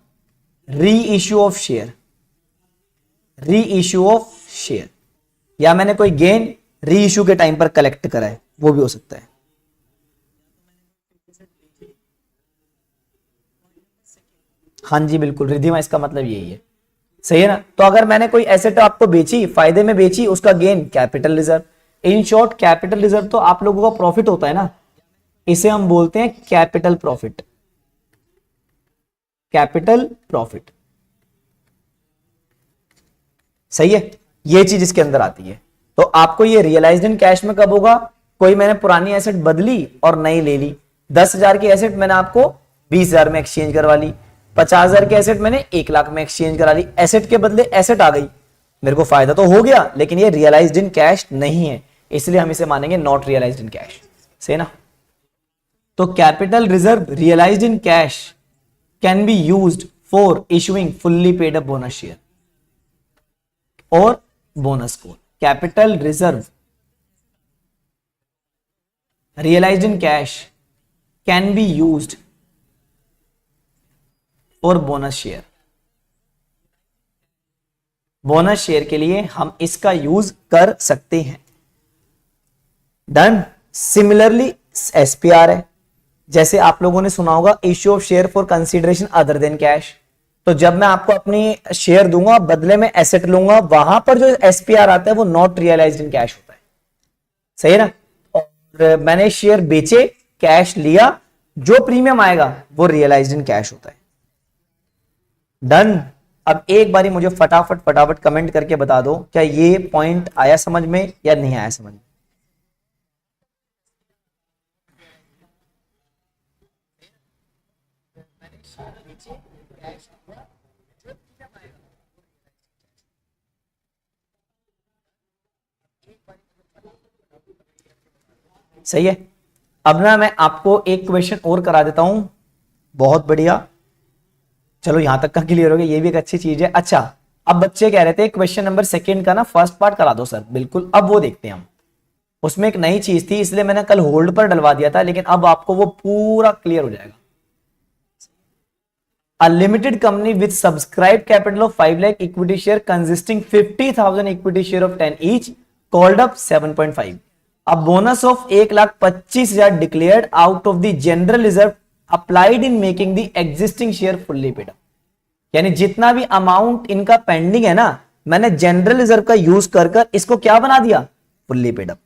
re issue of share, re issue of share, या मैंने कोई गेन री इश्यू के टाइम पर कलेक्ट करा है, वो भी हो सकता है। हाँ जी बिल्कुल रिधिमा, इसका मतलब यही है। सही है ना। तो अगर मैंने कोई एसेट आपको बेची, फायदे में बेची, उसका gain capital reserve. In short capital reserve तो आप लोगों का प्रॉफिट होता है ना, इसे हम बोलते हैं कैपिटल प्रॉफिट, कैपिटल प्रॉफिट। सही है, ये चीज इसके अंदर आती है। तो आपको ये रियलाइज्ड इन कैश में कब होगा, कोई मैंने पुरानी एसेट बदली और नई ले ली। 10,000 की एसेट मैंने आपको 20,000 में एक्सचेंज करवा ली, 50,000 की एसेट मैंने 1 लाख में एक्सचेंज करा ली। एसेट के बदले एसेट आ गई, मेरे को फायदा तो हो गया, लेकिन ये रियलाइज्ड इन कैश नहीं है, इसलिए हम इसे मानेंगे नॉट रियलाइज्ड इन कैश। सही ना। तो capital reserve realised in cash can be used for issuing fully paid up bonus share और bonus code. Capital reserve realized in cash can be used for bonus share। Bonus share के लिए हम इसका use कर सकते हैं। Done. Similarly SPR है, जैसे आप लोगों ने सुना होगा issue of share for consideration other than cash. तो जब मैं आपको अपनी शेयर दूंगा, बदले में एसेट लूंगा, वहां पर जो एसपीआर आता है वो नॉट रियलाइज्ड इन कैश होता है। सही है ना। और मैंने शेयर बेचे, कैश लिया, जो प्रीमियम आएगा वो रियलाइज्ड इन कैश होता है। डन। अब एक बारी मुझे फटाफट कमेंट करके बता दो, क्या ये पॉइंट आया समझ में या नहीं आया समझ में। सही है। अब ना मैं आपको एक क्वेश्चन और करा देता हूं। बहुत बढ़िया, चलो यहां तक का क्लियर हो गया, ये भी एक अच्छी चीज है। अच्छा, अब बच्चे कह रहे थे क्वेश्चन नंबर 2 का ना फर्स्ट पार्ट करा दो सर। बिल्कुल, अब वो देखते हैं हम। उसमें एक नई चीज थी, इसलिए मैंने कल होल्ड पर डलवा दिया था, लेकिन अब आपको वो पूरा क्लियर हो जाएगा। A limited company with subscribed capital of 5 lakh equity share consisting 50,000 equity share of 10 each called up 7.5. A bonus of 1,25,000 declared out of the general reserve applied in making the existing share fully paid up. यानी जितना भी amount इनका pending है ना, मैंने general reserve का use कर इसको क्या बना दिया, फुल्ली पेड अप।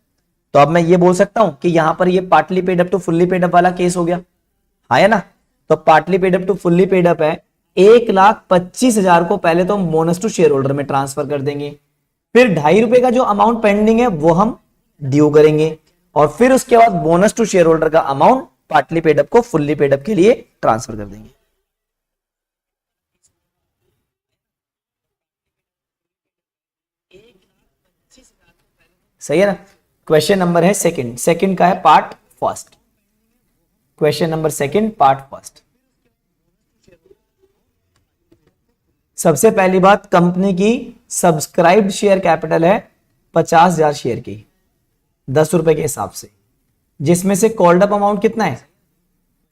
तो अब मैं ये बोल सकता हूं कि यहां पर ये partly paid up to fully paid up वाला केस हो गया, है ना। तो partly paid up to fully paid up है, 1,25,000 को पहले तो हम बोनस टू शेयर होल्डर में ट्रांसफर कर देंगे, फिर ₹2.5 का जो अमाउंट पेंडिंग है वो हम ड्यू करेंगे, और फिर उसके बाद बोनस टू शेयर होल्डर का अमाउंट पार्टली पेड अप को फुल्ली पेड अप के लिए ट्रांसफर कर देंगे। सही है ना। क्वेश्चन नंबर है सेकंड का है part first. Question number 2 part first. सबसे पहली बात, कंपनी की सब्सक्राइब्ड शेयर कैपिटल है 50,000 शेयर की, ₹10 के हिसाब से, जिसमें से कॉल्ड अप अमाउंट कितना है,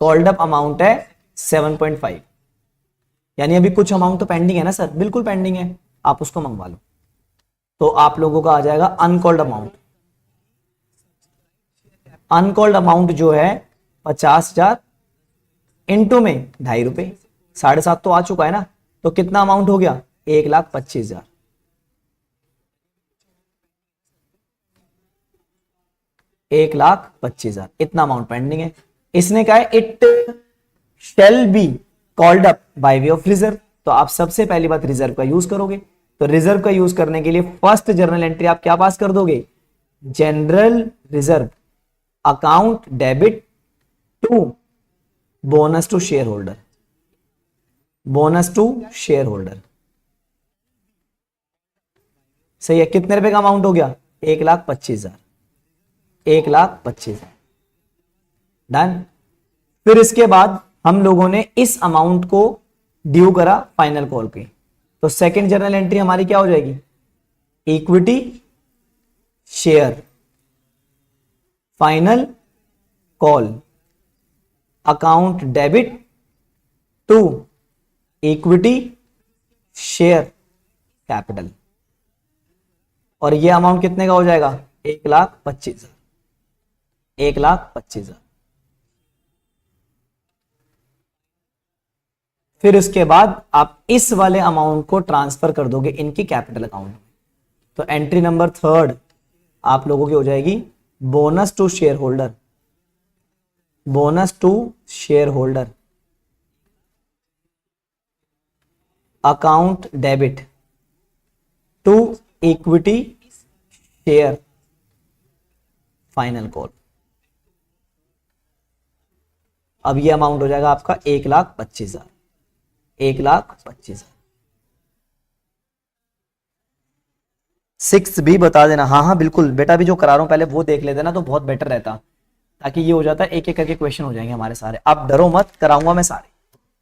कॉल्ड अप अमाउंट है 7.5। यानी अभी कुछ अमाउंट तो पेंडिंग है ना सर, बिल्कुल पेंडिंग है, आप उसको मंगवा लो। तो आप लोगों का आ जाएगा अनकॉल्ड अमाउंट। अनकॉल्ड अमाउंट जो है 50,000 इंटू में ₹2.5, 7.5 तो आ चुका है ना, तो कितना अमाउंट हो गया, 1,25,000। $1,25,000 इतना अमाउंट पेंडिंग है। इसने कहा है it shall be called up by way of reserve. तो आप सबसे पहली बात रिजर्व का यूज करोगे। तो रिजर्व का यूज करने के लिए फर्स्ट जर्नल एंट्री आप क्या पास कर दोगे, general reserve account debit to bonus to share holder, bonus to share holder. सही है, कितने रुपए का अमाउंट हो गया? 1,25,000, 1,25,000। डन। फिर इसके बाद हम लोगों ने इस अमाउंट को ड्यू करा फाइनल कॉल पे, तो सेकंड जर्नल एंट्री हमारी क्या हो जाएगी? Equity share final call account debit to equity share capital. और ये अमाउंट कितने का हो जाएगा? 1,25,000, 1,25,000। फिर उसके बाद आप इस वाले अमाउंट को ट्रांसफर कर दोगे इनकी कैपिटल अकाउंट में। तो एंट्री नंबर थर्ड आप लोगों की हो जाएगी bonus to share holder, bonus to share holder account debit to equity share final call. अब ये अमाउंट हो जाएगा आपका 1,25,000, 1,25,000। 6 भी बता देना। हाँ हाँ बिल्कुल बेटा, भी जो करा रहा हूं पहले वो देख लेते ना तो बहुत बेटर रहता, ताकि ये हो जाता है एक एक करके क्वेश्चन हो जाएंगे हमारे सारे। आप डरो मत, कराऊंगा मैं सारे।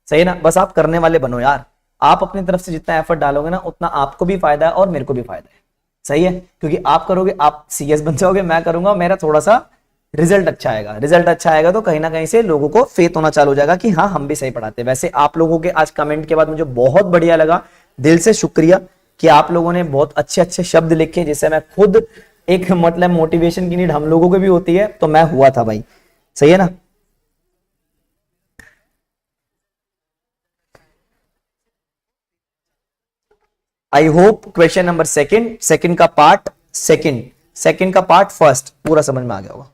सही है ना, बस आप करने वाले बनो यार। आप अपनी तरफ से जितना एफर्ट डालोगे ना उतना आपको भी फायदा है और मेरे को भी फायदा है। सही है, क्योंकि आप करोगे आप सीएस बन जाओगे, मैं करूंगा मेरा थोड़ा सा रिजल्ट अच्छा आएगा। रिजल्ट अच्छा आएगा तो कहीं ना कहीं से लोगों को फेथ होना चालू हो जाएगा कि हाँ हम भी सही पढ़ाते हैं। वैसे आप लोगों के आज कमेंट के बाद मुझे बहुत बढ़िया लगा, दिल से शुक्रिया कि आप लोगों ने बहुत अच्छे अच्छे शब्द लिखे, जिससे मैं खुद एक मतलब मोटिवेशन की नीड हम लोगों को भी होती है, तो मैं हुआ था भाई। सही है ना। I hope question number second का पार्ट सेकंड का पार्ट फर्स्ट पूरा समझ में आ गया होगा।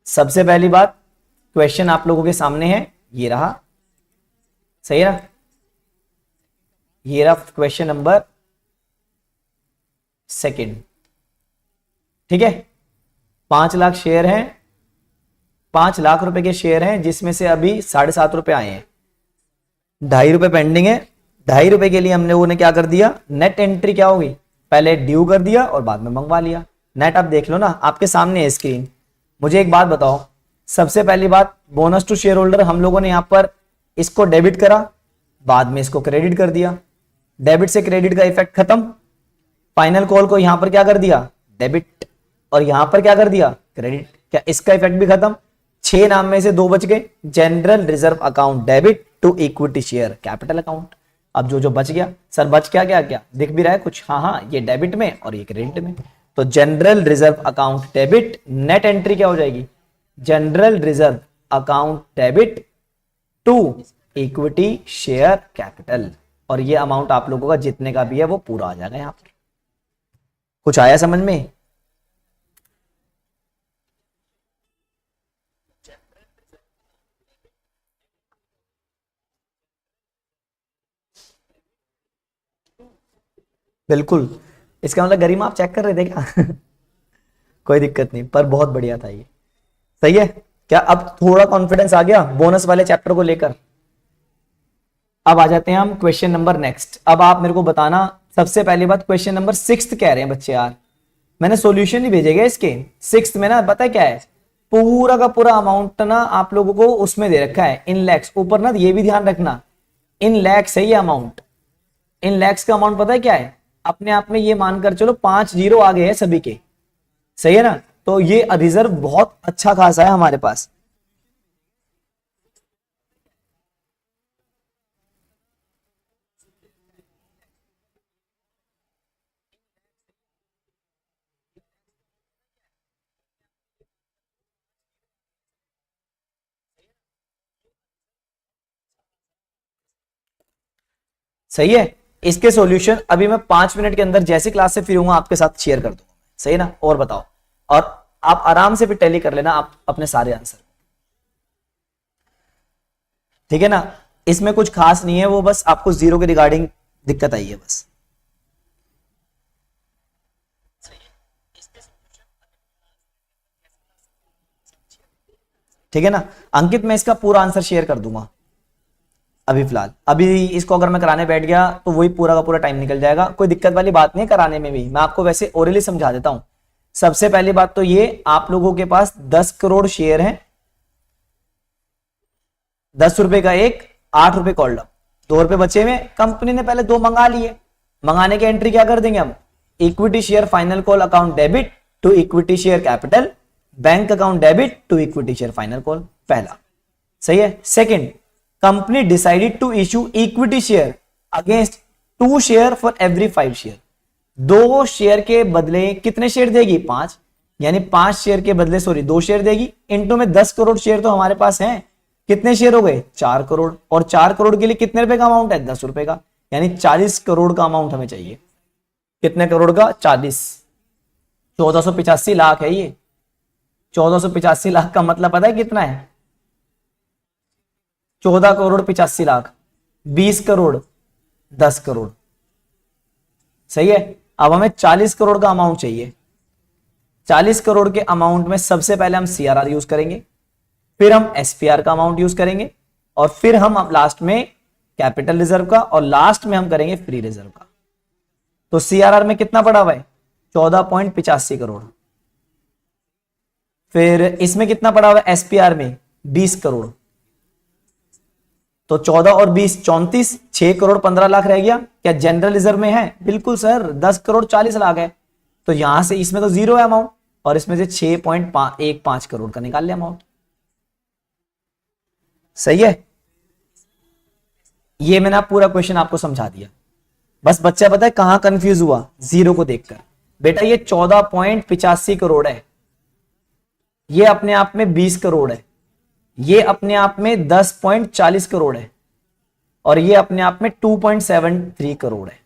सबसे पहली बात, क्वेश्चन आप लोगों के सामने है, ये रहा। सही है ना, ये रहा क्वेश्चन नंबर सेकंड। ठीक है, 5 लाख शेयर हैं, 5 लाख रुपए के शेयर हैं, जिसमें से अभी 7.5 रुपए आए हैं, 2.5 रुपए पेंडिंग है। 2.5 रुपए के लिए हम लोगों ने क्या कर दिया? नेट एंट्री क्या होगी? पहले ड्यू कर दिया और बाद में मंगवा लिया। नेट आप देख लो ना, आपके सामने है स्क्रीन। मुझे एक बात बताओ, सबसे पहली बात, बोनस टू शेयर होल्डर हम लोगों ने यहां पर इसको डेबिट करा, बाद में इसको क्रेडिट कर दिया। डेबिट से क्रेडिट का इफेक्ट खत्म। फाइनल कॉल को यहां पर क्या कर दिया? डेबिट, और यहां पर क्या कर दिया? क्रेडिट। क्या इसका इफेक्ट भी खत्म? 6 नाम में से 2 बच गए। General reserve account debit to equity share capital account. अब जो जो बच गया, सर बच क्या क्या क्या दिख भी रहा है कुछ? हाँ हाँ, ये डेबिट में और ये क्रेडिट में। तो general reserve account debit, net entry क्या हो जाएगी? General reserve account debit to equity share capital. और ये अमाउंट आप लोगों का जितने का भी है वो पूरा आ जाएगा। यहां पर कुछ आया समझ में? बिल्कुल। इसका मतलब गरिमा आप चेक कर रहे थे क्या? कोई दिक्कत नहीं, पर बहुत बढ़िया था ये। सही है, क्या अब थोड़ा कॉन्फिडेंस आ गया बोनस वाले चैप्टर को लेकर? अब आ जाते हैं हम क्वेश्चन नंबर नेक्स्ट। अब आप मेरे को बताना, सबसे पहली बात क्वेश्चन नंबर 6 कह रहे हैं बच्चे यार, मैंने सॉल्यूशन ही भेजेगा इसके। 6 में ना पता है क्या है, पूरा का पूरा अमाउंट ना आप लोगों को उसमें दे रखा है इन लैक्स। ऊपर ना ये भी ध्यान रखना, इन लैक्स है ये अमाउंट। इन लैक्स का अमाउंट पता है क्या है? अपने आप में ये मानकर चलो 5 जीरो आ गए हैं सभी के। सही है ना, तो ये रिजर्व बहुत अच्छा खासा है हमारे पास। सही है, इसके सॉल्यूशन अभी मैं 5 मिनट के अंदर जैसे क्लास से फ्री हूँ आपके साथ शेयर कर दूंगा। सही है ना, और बताओ, और आप आराम से फिर टैली कर लेना आप अपने सारे आंसर। ठीक है ना, इसमें कुछ खास नहीं है, वो बस आपको जीरो के रिगार्डिंग दिक्कत आई है बस। ठीक है ना अंकित, मैं इसका पूरा आंसर शेयर कर दूंगा अभी फिलहाल। अभी इसको अगर मैं कराने बैठ गया तो वही पूरा का पूरा टाइम निकल जाएगा, कोई दिक्कत वाली बात नहीं है कराने में भी, मैं आपको वैसे ओरली समझा देता हूं। सबसे पहली बात तो ये, आप लोगों के पास 10 करोड़ शेयर हैं, 10 रुपए का एक, 8 रुपए कॉल्ड अप, 2 रुपए बचे हुए, कंपनी ने पहले 2 मंगा लिए, मंगाने के एंट्री क्या कर देंगे हम, equity share final call account debit to equity share capital, bank account debit to equity share final call, पहला सही है। Second, company decided to issue equity share against 2 share for every 5 share, 2 share के बदले कितने share देगी, 5, यानी 5 share के बदले 2 शेयर देगी, इनटू में 10 करोड़ शेयर तो हमारे पास हैं, कितने शेयर हो गए, 4 करोड़, और 4 करोड़ के लिए कितने रुपए का अमाउंट है, 10 रुपए का, यानी 40 करोड़ का अमाउंट हमें चाहिए। कितने करोड़ का, 40, 1485 लाख है ये। 1485 लाख का मतलब पता है कितना है, 14 करोड़ 85 लाख, 20 करोड़ 10 करोड़, सही है। अब हमें 40 करोड़ का अमाउंट चाहिए। 40 करोड़ के अमाउंट में सबसे पहले हम सीआरआर यूज करेंगे, फिर हम एसपीआर का अमाउंट यूज करेंगे, और फिर हम लास्ट में कैपिटल रिजर्व का, और लास्ट में हम करेंगे फ्री रिजर्व का। तो सीआरआर में कितना पड़ा हुआ है, 14.85 करोड़, फिर इसमें कितना पड़ा हुआ है एसपीआर में, 20 करोड़, तो 14 और 20 34, 6 करोड़ 15 लाख रह गया। क्या जनरल रिजर्व में है, बिल्कुल सर, 10 करोड़ 40 लाख है, तो यहां से इसमें तो जीरो है अमाउंट, और इसमें से 6.15 करोड़ का निकाल लिया अमाउंट, सही है। ये मैंने पूरा क्वेश्चन आपको समझा दिया, बस बच्चा पता है कहां कंफ्यूज हुआ, जीरो को देखकर। बेटा ये 14.85 करोड़ है, ये अपने आप में 20 करोड़ है, ये अपने आप में 10.40 करोड़ है, और ये अपने आप में 2.73 करोड़ है,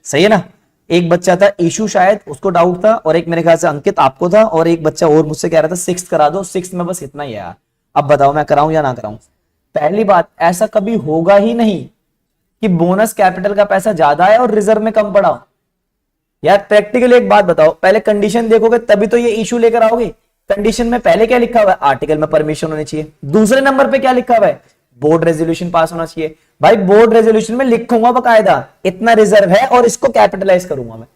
सही है ना। एक बच्चा था ईशू, शायद उसको डाउट था, और एक मेरे ख्याल से अंकित आपको था, और एक बच्चा और मुझसे कह रहा था 6th करा दो, 6th में बस इतना ही है यार। अब बताओ मैं कराऊं या ना कराऊं। पहली बात, ऐसा कभी होगा ही नहीं कि बोनस कैपिटल का पैसा ज्यादा है और रिजर्व में कम पड़ा हो। यार प्रैक्टिकली एक बात बताओ, पहले कंडीशन देखोगे तभी तो ये इशू लेकर आओगे। कंडीशन में पहले क्या लिखा हुआ है, आर्टिकल में परमिशन होनी चाहिए, दूसरे नंबर पे क्या लिखा हुआ है, बोर्ड रेजोल्यूशन पास होना चाहिए। भाई बोर्ड रेजोल्यूशन में लिखूंगा बकायदा इतना रिजर्व है और इसको कैपिटलाइज करूंगा मैं,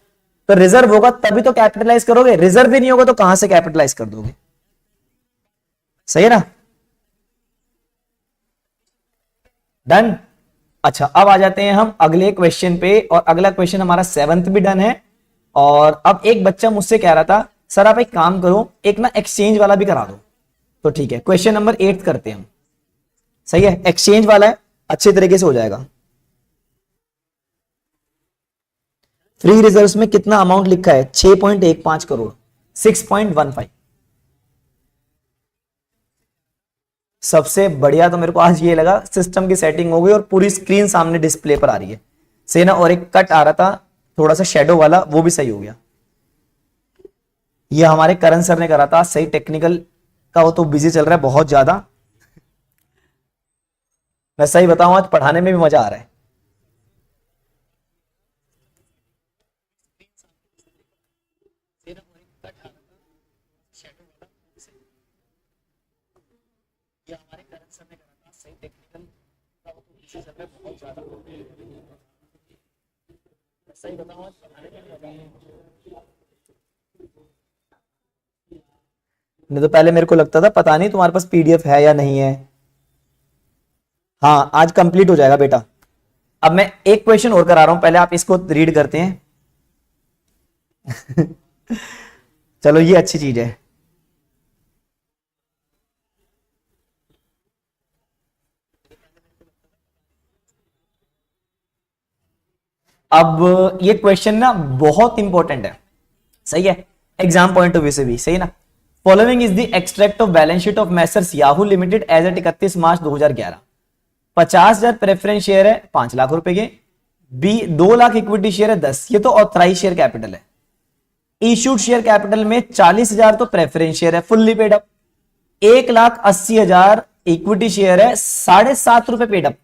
तो रिजर्व होगा तभी तो कैपिटलाइज करोगे, रिजर्व भी नहीं होगा तो कहां से कैपिटलाइज कर दोगे, सही है ना। डन। अच्छा अब आ जाते हैं हम अगले क्वेश्चन पे, और अगला क्वेश्चन हमारा 7th भी डन है। और अब एक बच्चा मुझसे कह रहा था सर आप एक काम करो, एक ना एक्सचेंज वाला भी करा दो, तो ठीक है क्वेश्चन नंबर 8 करते हैं हम, सही है। एक्सचेंज वाला है, अच्छे तरीके से हो जाएगा। फ्री रिजर्व्स में कितना अमाउंट लिखा है, 6.15 करोड़, 6.15। सबसे बढ़िया तो मेरे को आज ये लगा, सिस्टम की सेटिंग हो गई और पूरी स्क्रीन सामने डिस्प्ले पर आ रही है, सही ना। और एक कट आ रहा था थोड़ा सा शेडो वाला, वो भी सही हो गया। ये हमारे करण सर ने करा था, सही टेक्निकल का, वो तो बिजी चल रहा है बहुत ज्यादा। मैं सही बताऊं आज पढ़ाने में भी मजा आ रहा है। सही बताऊं आज पढ़ाने में मजा आ रहा है। नहीं तो पहले मेरे को लगता था पता नहीं तुम्हारे पास पीडीएफ है या नहीं है। हाँ आज कंप्लीट हो जाएगा बेटा। अब मैं एक क्वेश्चन और करा रहा हूं, पहले आप इसको रीड करते हैं। चलो ये अच्छी चीज है। अब ये क्वेश्चन ना बहुत इंपॉर्टेंट है, सही है, एग्जाम पॉइंट ऑफ व्यू से भी, सही ना। Following is the extract of balance sheet of messrs Yahoo limited as at 31 March 2011। 50,000 preference share है 5 लाख रुपए के, 2 लाख इक्विटी शेयर है 10, ये तो ऑथराइज शेयर कैपिटल है। इश्यूड शेयर कैपिटल में 40,000 तो प्रेफरेंस शेयर है fully paid up, 1,80,000 equity share है, ₹7.5 पेड अप,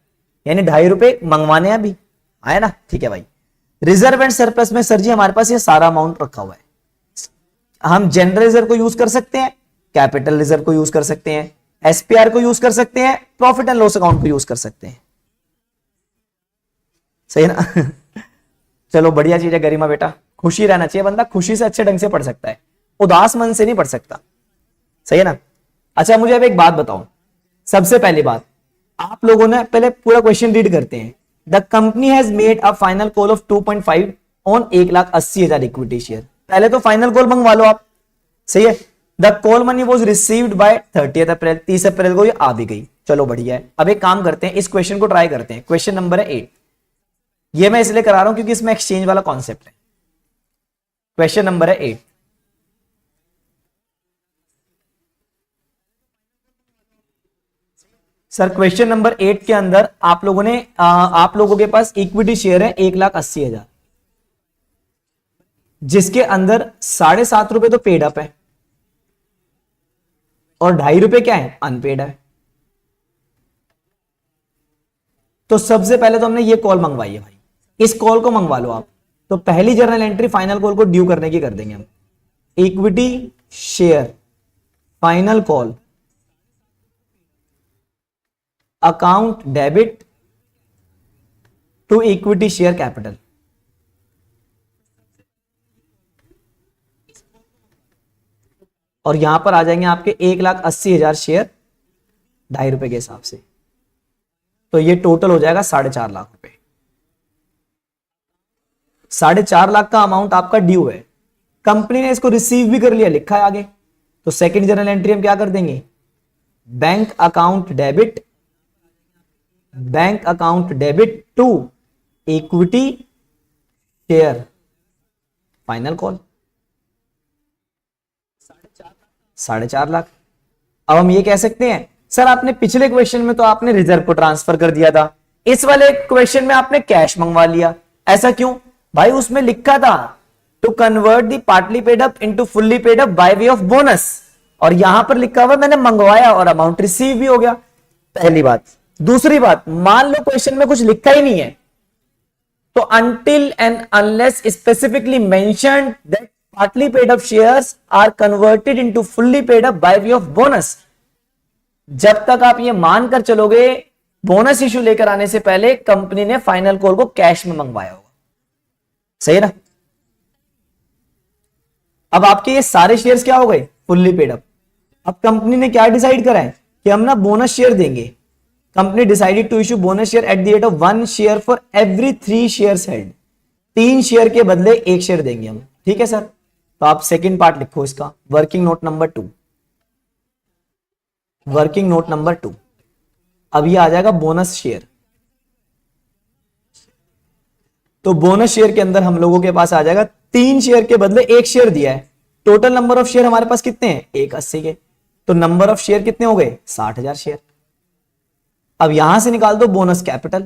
यानी ₹2.5 मंगवाने हैं अभी, आया ना, ठीक है भाई। रिजर्व एंड सरप्लस में सर जी हमारे पास ये सारा अमाउंट रखा हुआ है। हम जनरल रिजर्व को यूज कर सकते हैं, कैपिटल रिजर्व को यूज कर सकते हैं, एसपीआर को यूज कर सकते हैं, प्रॉफिट एंड लॉस अकाउंट को यूज कर सकते हैं, सही है ना। चलो बढ़िया चीज है गरिमा बेटा, खुशी रहना चाहिए, बंदा खुशी से अच्छे ढंग से पढ़ सकता है, उदास मन से नहीं पढ़ सकता, सही है ना। अच्छा मुझे अब एक बात बताओ, सबसे पहली बात, आप लोगों ने पहले पूरा क्वेश्चन रीड करते हैं। The company has made a final call of 2.5 on 1,80,000 equity share. पहले तो फाइनल कॉल मंगवा लो आप, सही है। The call money was received by 30 अप्रैल, 30 अप्रैल को ये आ भी गई, चलो बढ़िया है। अब एक काम करते हैं, इस क्वेश्चन को ट्राई करते हैं। क्वेश्चन नंबर है 8, ये मैं इसलिए करा रहा हूं क्योंकि इसमें एक्सचेंज वाला कॉन्सेप्ट है। क्वेश्चन नंबर है 8, सर क्वेश्चन नंबर 8 के अंदर आप लोगों ने आप लोगों के पास इक्विटी शेयर है 1,80,000, जिसके अंदर ₹7.5 तो पेड अप है और ₹2.5 क्या है, अनपेड है। तो सबसे पहले तो हमने ये कॉल मंगवाई है भाई, इस कॉल को मंगवा लो आप। तो पहली जर्नल एंट्री फाइनल कॉल को ड्यू करने की कर देंगे हम, equity share final call account debit to equity share capital. और यहां पर आ जाएंगे आपके 1,80,000 शेयर ₹2.5 के हिसाब से, तो ये टोटल हो जाएगा 4.5 लाख रुपए। 4.5 लाख का अमाउंट आपका ड्यू है, कंपनी ने इसको रिसीव भी कर लिया, लिखा है आगे। तो सेकंड जर्नल एंट्री हम क्या कर देंगे, bank account debit to equity share final call 4.5 lakh. अब हम ये कह सकते हैं सर आपने पिछले क्वेश्चन में तो आपने रिजर्व को ट्रांसफर कर दिया था, इस वाले क्वेश्चन में आपने कैश मंगवा लिया, ऐसा क्यों भाई? उसमें लिखा था to convert the partly paid up into fully paid up by way of bonus, और यहां पर लिखा हुआ मैंने मंगवाया और अमाउंट रिसीव भी हो गया, पहली बात। दूसरी बात, मान लो क्वेश्चन में कुछ लिखा ही नहीं है, तो until and unless specifically mentioned that partly paid up shares are converted into fully paid up by way of bonus, जब तक आप ये मानकर चलोगे बोनस इशू लेकर आने से पहले कंपनी ने फाइनल कॉल को कैश में मंगवाया होगा, सही है ना। अब आपके ये सारे शेयर्स क्या हो गए, फुल्ली पेड अप। अब कंपनी ने क्या डिसाइड करा है कि हम ना बोनस शेयर देंगे। Company decided to issue bonus share at the rate of 1 share for every 3 shares held. 3 share के बदले 1 शेयर देंगे हम, ठीक है सर। तो आप सेकंड पार्ट लिखो इसका, working note number 2, working note number 2। अब ये आ जाएगा बोनस शेयर। तो बोनस शेयर के अंदर हम लोगों के पास आ जाएगा 3 शेयर के बदले 1 शेयर दिया है। टोटल नंबर ऑफ शेयर हमारे पास कितने हैं, 180 के। तो नंबर ऑफ शेयर कितने हो गए, 60,000 शेयर। अब यहां से निकाल दो bonus capital.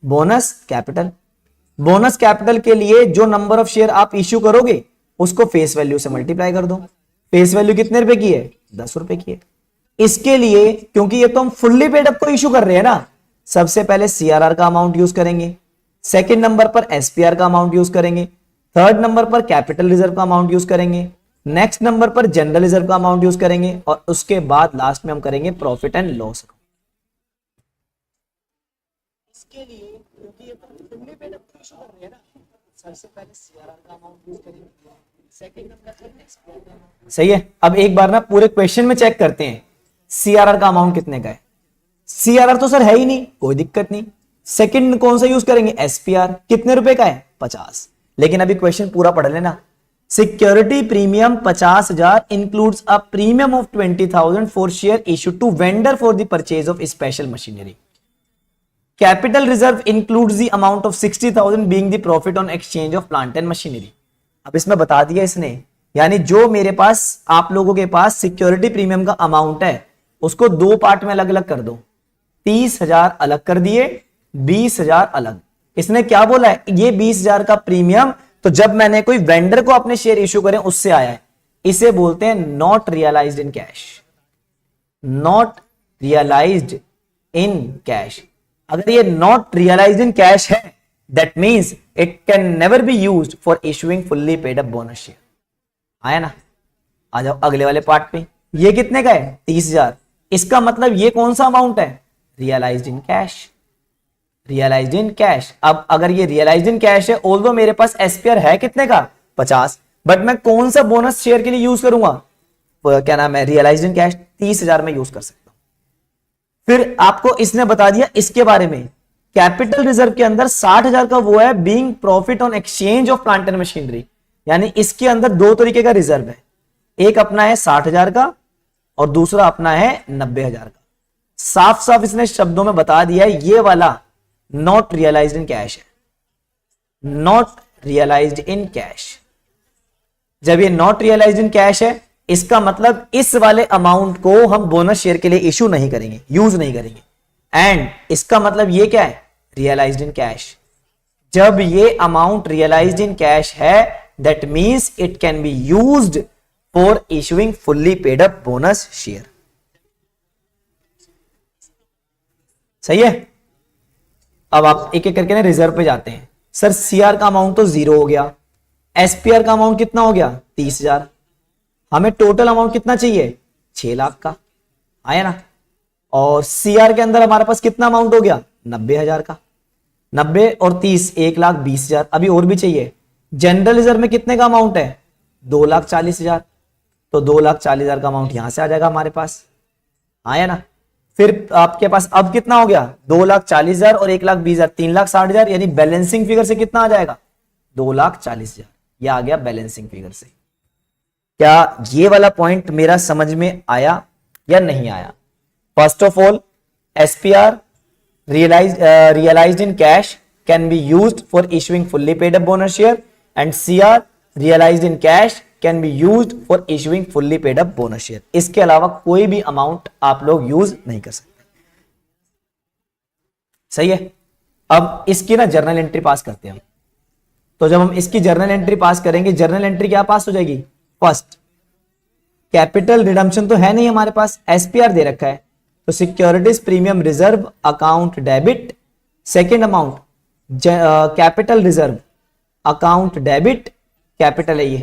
Bonus capital, bonus capital के लिए जो नंबर ऑफ शेयर आप इश्यू करोगे उसको फेस वैल्यू से मल्टीप्लाई कर दो। फेस वैल्यू कितने रुपए की है, 10 रुपए की है। इसके लिए क्योंकि ये तो हम फुल्ली पेड अप को इश्यू कर रहे हैं ना, सबसे पहले सीआरआर का अमाउंट यूज करेंगे, सेकंड नंबर पर एसपीआर का अमाउंट यूज करेंगे, थर्ड नंबर पर कैपिटल रिजर्व का अमाउंट यूज करेंगे, नेक्स्ट नंबर पर जनरल रिजर्व का अमाउंट यूज करेंगे, और उसके बाद लास्ट में हम करेंगे प्रॉफिट एंड लॉस अकाउंट। इसके लिए क्योंकि ये तो फुल्ली पेड अप को इश्यू कर रहे हैं ना, सबसे पहले सीआरआर का अमाउंट यूज करेंगे, सेकंड नंबर पर एसपीआर का अमाउंट। सही है। अब एक बार ना पूरे क्वेश्चन में चेक करते हैं सीआरआर का अमाउंट कितने का है। सीआरआर तो सर है ही नहीं, कोई दिक्कत नहीं। सेकंड कौन सा यूज करेंगे, एसपीआर, कितने रुपए का है, 50। लेकिन अभी क्वेश्चन पूरा पढ़ लेना। Security premium 50,000 includes a premium of 20,000 for share issue to vendor for the purchase of special machinery. Capital reserve includes the amount of 60,000 being the profit on exchange of plant and machinery. अब इसमें बता दिया इसने, यानी जो मेरे पास आप लोगों के पास सिक्योरिटी प्रीमियम का अमाउंट है उसको 2 पार्ट में अलग अलग कर दो। 30,000 अलग कर दिए, 20,000 अलग। इसने क्या बोला है, ये 20,000 का प्रीमियम तो जब मैंने कोई वेंडर को अपने शेयर इश्यू करें उससे आया है, इसे बोलते हैं not realised in cash, not realised in cash. अगर ये नॉट रियलाइज्ड इन कैश है, that means it can never be used for issuing fully paid up bonus share. आया ना? आ जाओ अगले वाले पार्ट पे। ये कितने का है? 30,000। इसका मतलब ये कौन सा अमाउंट है? Realised in cash, realised in cash. अब अगर ये रियलाइज्ड इन कैश है, ऑल्दो मेरे पास एसपीआर है कितने का? 50, बट मैं कौन सा बोनस शेयर के लिए यूज करूंगा? क्या नाम है? Realised in cash. 30,000 में यूज कर सकता हूं। फिर आपको इसने बता दिया इसके बारे में, कैपिटल रिजर्व के अंदर 60,000 का वो है being profit on exchange of plant and machinery. यानी इसके अंदर दो तरीके का रिजर्व है, एक अपना है 60,000 का और दूसरा अपना है 90,000 का। साफ साफ इसने शब्दों में बता दिया है, ये वाला नॉट रियलाइज्ड इन कैश है, नॉट रियलाइज्ड इन कैश। जब ये नॉट रियलाइज्ड इन कैश है, इसका मतलब इस वाले अमाउंट को हम बोनस शेयर के लिए इशू नहीं करेंगे, यूज नहीं करेंगे। एंड इसका मतलब ये क्या है? Realised in cash. जब ये अमाउंट रियलाइज्ड इन कैश है, that means it can be used for issuing fully paid up bonus share. सही है? अब आप एक एक करके ना रिजर्व पे जाते हैं। सर सीआर का अमाउंट तो 0 हो गया, एसपीआर का अमाउंट कितना हो गया? 30,000। हमें टोटल अमाउंट कितना चाहिए? 6 लाख का। आया ना? और सीआर के अंदर हमारे पास कितना अमाउंट हो गया? 90,000 का। 90 और 30 1,20,000। अभी और भी चाहिए। जनरल रिजर्व में कितने का अमाउंट है? 2,40,000। तो 2,40,000 का अमाउंट यहां से आ जाएगा हमारे पास। आया ना? फिर आपके पास अब कितना हो गया? 2,40,000 और 1,20,000, 3,60,000। यानी बैलेंसिंग फिगर से कितना आ जाएगा? 2,40,000। यह आ गया बैलेंसिंग फिगर से। क्या ये वाला पॉइंट मेरा समझ में आया या नहीं आया? First of all, SPR realized in cash can be used for issuing fully paid up bonus share, and CR realized in cash can be used for issuing fully paid up bonus share। इसके अलावा कोई भी amount आप लोग use नहीं कर सकते। सही है? अब इसकी ना जर्नल एंट्री पास करते हैं हम। तो जब हम इसकी जर्नल एंट्री पास करेंगे, जर्नल एंट्री क्या पास हो जाएगी? फर्स्ट, कैपिटल रिडम्पशन तो है नहीं हमारे पास, एसपीआर दे रखा है, तो securities premium reserve account debit. Second amount capital reserve account debit, capital है ये।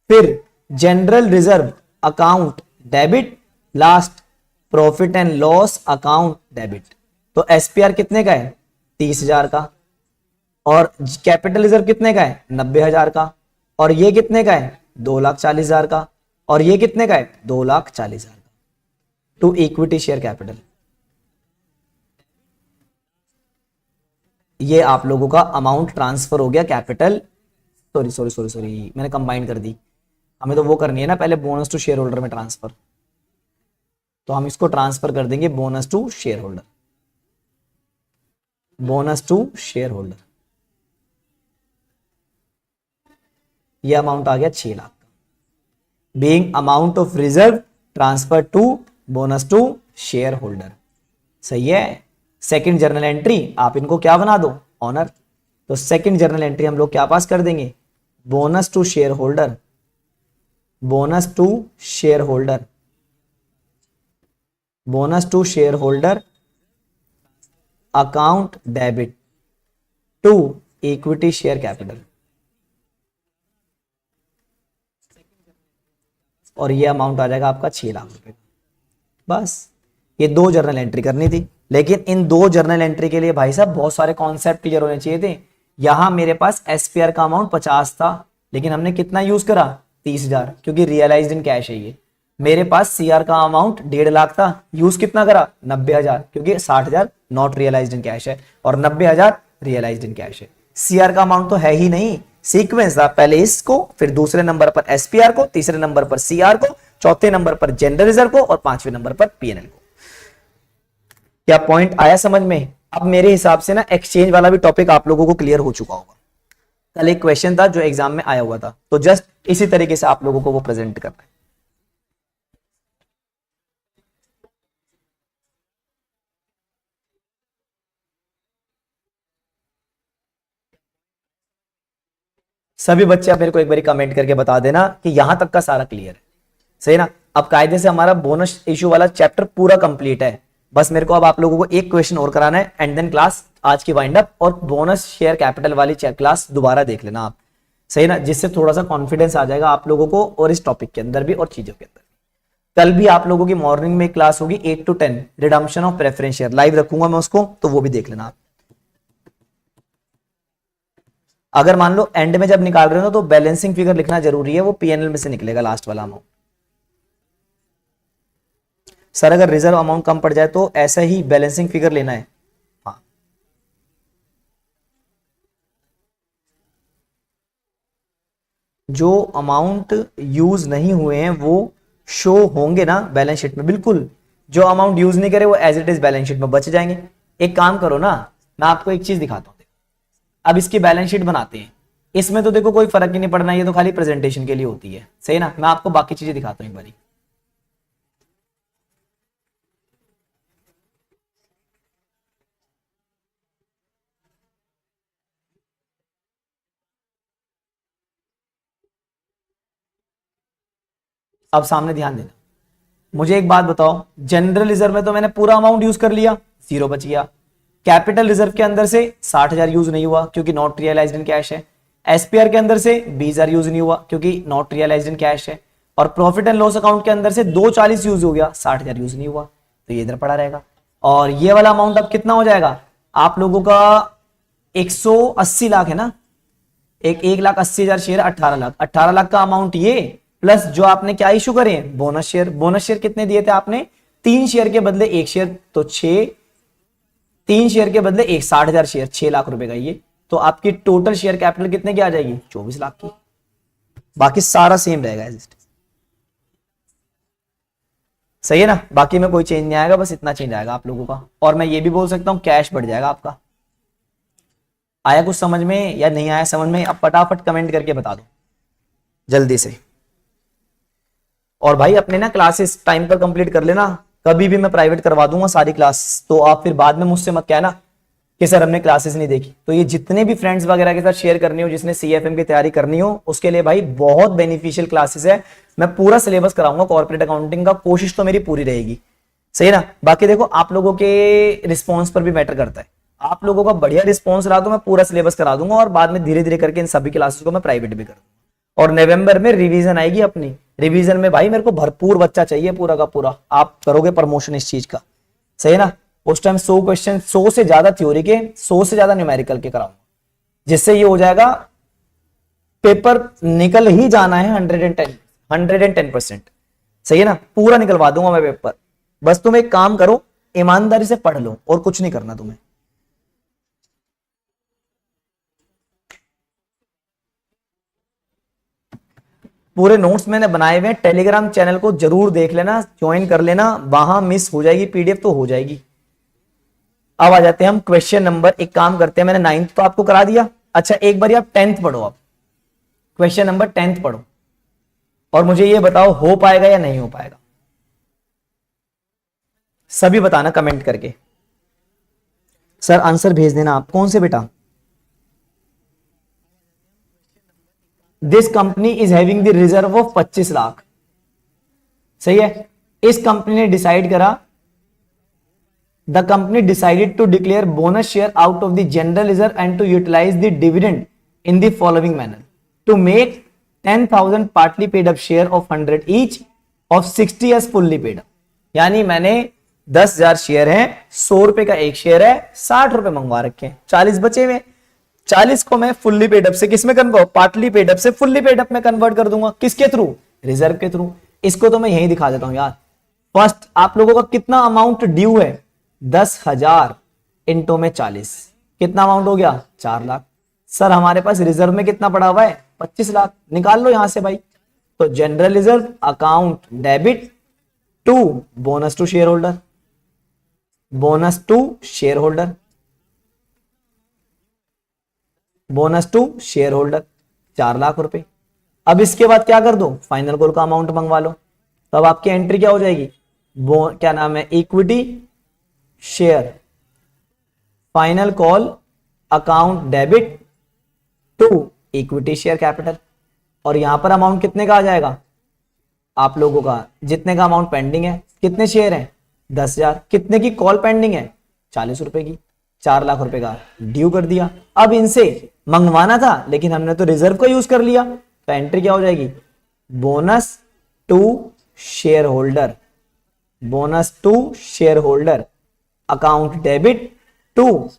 फिर general reserve account debit, last profit and loss account debit. तो एसपीआर कितने का है? 30,000 का। और कैपिटल रिजर्व कितने का है? 90,000 का। और ये कितने का है? 2,40,000 का। और ये कितने का है? 2,40,000 का। To equity share capital. ये आप लोगों का अमाउंट ट्रांसफर हो गया कैपिटल, सॉरी मैंने कंबाइन कर दी। हमें तो वो करनी है ना पहले, बोनस टू शेयर होल्डर में ट्रांसफर। तो हम इसको ट्रांसफर कर देंगे bonus to share holder, bonus to share holder. ये अमाउंट आ गया 6 लाख का, being amount of reserve transfer to bonus to share holder. सही है? सेकंड जर्नल एंट्री आप इनको क्या बना दो? ऑनर। तो सेकंड जर्नल एंट्री हम लोग क्या पास कर देंगे? Bonus to share holder, bonus to share holder, bonus to share holder account debit to equity share capital. और ये अमाउंट आ जाएगा आपका 6 लाख रुपए। बस ये दो जर्नल एंट्री करनी थी, लेकिन इन दो जर्नल एंट्री के लिए भाई साहब बहुत सारे कॉन्सेप्ट क्लियर होने चाहिए थे। यहां मेरे पास एसपीआर का अमाउंट 50 था, लेकिन हमने कितना यूज करा? 30,000, क्योंकि रियलाइज्ड इन कैश है ये। मेरे पास सीआर का अमाउंट 1.5 लाख था, यूज कितना करा? 90,000, क्योंकि 60,000 नॉट रियलाइज्ड इन कैश है और 90,000 रियलाइज्ड इन कैश है। सीआर का अमाउंट तो है ही नहीं, सीक्वेंस था, पहले इसको, फिर दूसरे नंबर पर एसपीआर को, तीसरे नंबर पर सीआर को, चौथे नंबर पर जनरल रिजर्व को और पांचवें नंबर पर पीएनएल को। क्या पॉइंट आया समझ में? अब मेरे हिसाब से ना एक्सचेंज वाला भी टॉपिक आप लोगों को क्लियर हो चुका होगा। कल एक क्वेश्चन था जो एग्जाम में आया हुआ था, तो जस्ट इसी तरीके से आप लोगों को वो प्रेजेंट करना है। सभी बच्चे आप मेरे को एक बार कमेंट करके बता देना कि यहां तक का सारा क्लियर है, सही ना। अब कायदे से हमारा बोनस इशू वाला चैप्टर पूरा कंप्लीट है। बस मेरे को अब आप लोगों को एक क्वेश्चन और कराना है एंड देन क्लास आज की वाइंड अप, और बोनस शेयर कैपिटल वाली क्लास दोबारा देख लेना आप, सही ना, जिससे थोड़ा सा कॉन्फिडेंस आ जाएगा आप लोगों को और इस टॉपिक के अंदर भी और चीजों के अंदर। कल भी आप लोगों की मॉर्निंग में क्लास होगी 8 to 10 redemption of preference share, live रखूंगा मैं उसको, तो वो भी देख लेना आप। अगर मान लो एंड में जब निकाल रहे हो तो बैलेंसिंग फिगर लिखना जरूरी है, वो पीएनएल में से निकलेगा लास्ट वाला अमाउंट। सर अगर रिजर्व अमाउंट कम पड़ जाए तो ऐसा ही बैलेंसिंग फिगर लेना है। हाँ, जो अमाउंट यूज नहीं हुए हैं वो शो होंगे ना बैलेंस शीट में, बिल्कुल। जो अमाउंट यूज नहीं करे वो as it is balance sheet में बच जाएंगे। एक काम करो ना, मैं आपको एक चीज दिखाता हूं। अब इसकी बैलेंस शीट बनाते हैं, इसमें तो देखो कोई फर्क ही नहीं पड़ना, ये तो खाली प्रेजेंटेशन के लिए होती है, सही ना। मैं आपको बाकी चीजें दिखाता हूं एक बारी। अब सामने ध्यान देना, मुझे एक बात बताओ, जनरल रिजर्व में तो मैंने पूरा अमाउंट यूज कर लिया, 0 बच गया। कैपिटल रिजर्व के अंदर से 60,000 यूज नहीं हुआ क्योंकि नॉट रियलाइज्ड इन कैश है। एसपीआर के अंदर से 20,000 यूज नहीं हुआ क्योंकि नॉट रियलाइज्ड इन कैश है। और प्रॉफिट एंड लॉस अकाउंट के अंदर से 240 यूज हो गया, 60,000 यूज नहीं हुआ, तो ये इधर पड़ा रहेगा। और ये वाला अमाउंट अब कितना हो जाएगा आप लोगों का, 180 लाख है ना, 1,80,000 शेयर, 18 लाख, 18 लाख का अमाउंट ये, प्लस जो आपने क्या इशू करे बोनस शेयर। बोनस शेयर कितने दिए थे आपने, 3 शेयर के बदले 1 शेयर, तो 6, 3 शेयर के बदले 60,000 शेयर, 6 लाख रुपए का ये। तो आपकी टोटल शेयर कैपिटल कितने की आ जाएगी, 24 लाख की। बाकी सारा सेम रहेगा, सही है ना। बाकी में कोई चेंज नहीं आएगा, बस इतना चेंज आएगा आप लोगों का। और मैं ये भी बोल सकता हूं कैश बढ़ जाएगा आपका। आया कुछ समझ में या नहीं आया समझ में, अब फटाफट कमेंट करके बता दो जल्दी से। और भाई अपने ना क्लासेस टाइम पर कंप्लीट कर लेना, कभी भी मैं प्राइवेट करवा दूंगा सारी क्लास, तो आप फिर बाद में मुझसे मत कहना कि सर हमने क्लासेस नहीं देखी। तो ये जितने भी फ्रेंड्स वगैरह के साथ शेयर करनी हो, जिसने सीएफएम की तैयारी करनी हो, उसके लिए भाई बहुत बेनिफिशियल क्लासेस है। मैं पूरा सिलेबस कराऊंगा कॉर्पोरेट अकाउंटिंग का, कोशिश तो मेरी पूरी रहेगी, सही ना। बाकी देखो आप लोगों के रिस्पॉन्स पर भी मैटर करता है, आप लोगों का बढ़िया रिस्पॉन्स रहा तो मैं पूरा सिलेबस करा दूंगा, और बाद में धीरे धीरे करके इन सभी क्लासेस को मैं प्राइवेट भी कर दूंगा। और नवंबर में रिवीजन आएगी अपनी, रिवीजन में भाई मेरे को भरपूर बच्चा चाहिए पूरा का पूरा, आप करोगे प्रमोशन इस चीज का, सही है ना। उस टाइम 100 क्वेश्चन, 100 से ज्यादा थ्योरी के, 100 से ज्यादा न्यूमेरिकल के कराऊंगा, जिससे ये हो जाएगा पेपर निकल ही जाना है 110%, सही है ना। पूरा निकलवा दूंगा मैं पेपर, बस तुम एक काम करो, ईमानदारी से पढ़ लो और कुछ नहीं करना तुम्हें। पूरे नोट्स मैंने बनाए हुए हैं, टेलीग्राम चैनल को जरूर देख लेना, ज्वाइन कर लेना, वहां मिस हो जाएगी पीडीएफ तो हो जाएगी। अब आ जाते हैं हम क्वेश्चन नंबर, एक काम करते हैं, मैंने 9th तो आपको करा दिया, अच्छा एक बार आप 10th पढ़ो, आप क्वेश्चन नंबर 10th पढ़ो और मुझे ये बताओ हो पाएगा या नहीं हो पाएगा, सभी बताना कमेंट करके। सर आंसर भेज देना आप, कौन से बेटा, this company is having the reserve of 25 lakh, सही है। इस कंपनी ने डिसाइड करा, the company decided to declare bonus share out of the general reserve and to utilise the dividend in the following manner, to make 10,000 partly paid up share of 100 each of 60 as fully paid up. यानी मैंने 10,000 share है, 100 रुपए का एक share है, 60 रुपए मंगवा रखे हैं, 40 बचे हुए, 40 को मैं फुल्ली पेड अप से किसमें कन्वर्ट, पार्टली पेड अप से फुल्ली पेड अप में कन्वर्ट कर दूंगा, किसके थ्रू, रिजर्व के थ्रू। इसको तो मैं यही दिखा देता हूं यार। फर्स्ट आप लोगों का कितना अमाउंट ड्यू है, 10,000 इंटू में 40, कितना अमाउंट हो गया, 4 लाख। सर हमारे पास रिजर्व में कितना पड़ा हुआ है, 25 लाख, निकाल लो यहां से भाई। तो general reserve account debit to bonus to share holder, bonus to share holder, bonus to share holder 4 lakh रुपए। अब इसके बाद क्या कर दो, फाइनल कॉल का अमाउंट मंगवा लो, तब आपकी एंट्री क्या हो जाएगी, क्या नाम है, equity share final call account debit to equity share capital. और यहां पर अमाउंट कितने का आ जाएगा आप लोगों का, जितने का अमाउंट पेंडिंग है। कितने शेयर हैं 10,000। कितने की कॉल पेंडिंग है 40 रुपए की, 4 लाख रुपए का ड्यू कर दिया। अब इनसे मंगवाना था लेकिन हमने तो रिजर्व का यूज कर लिया, तो एंट्री क्या हो जाएगी, bonus to share holder, bonus to share holder, account debit to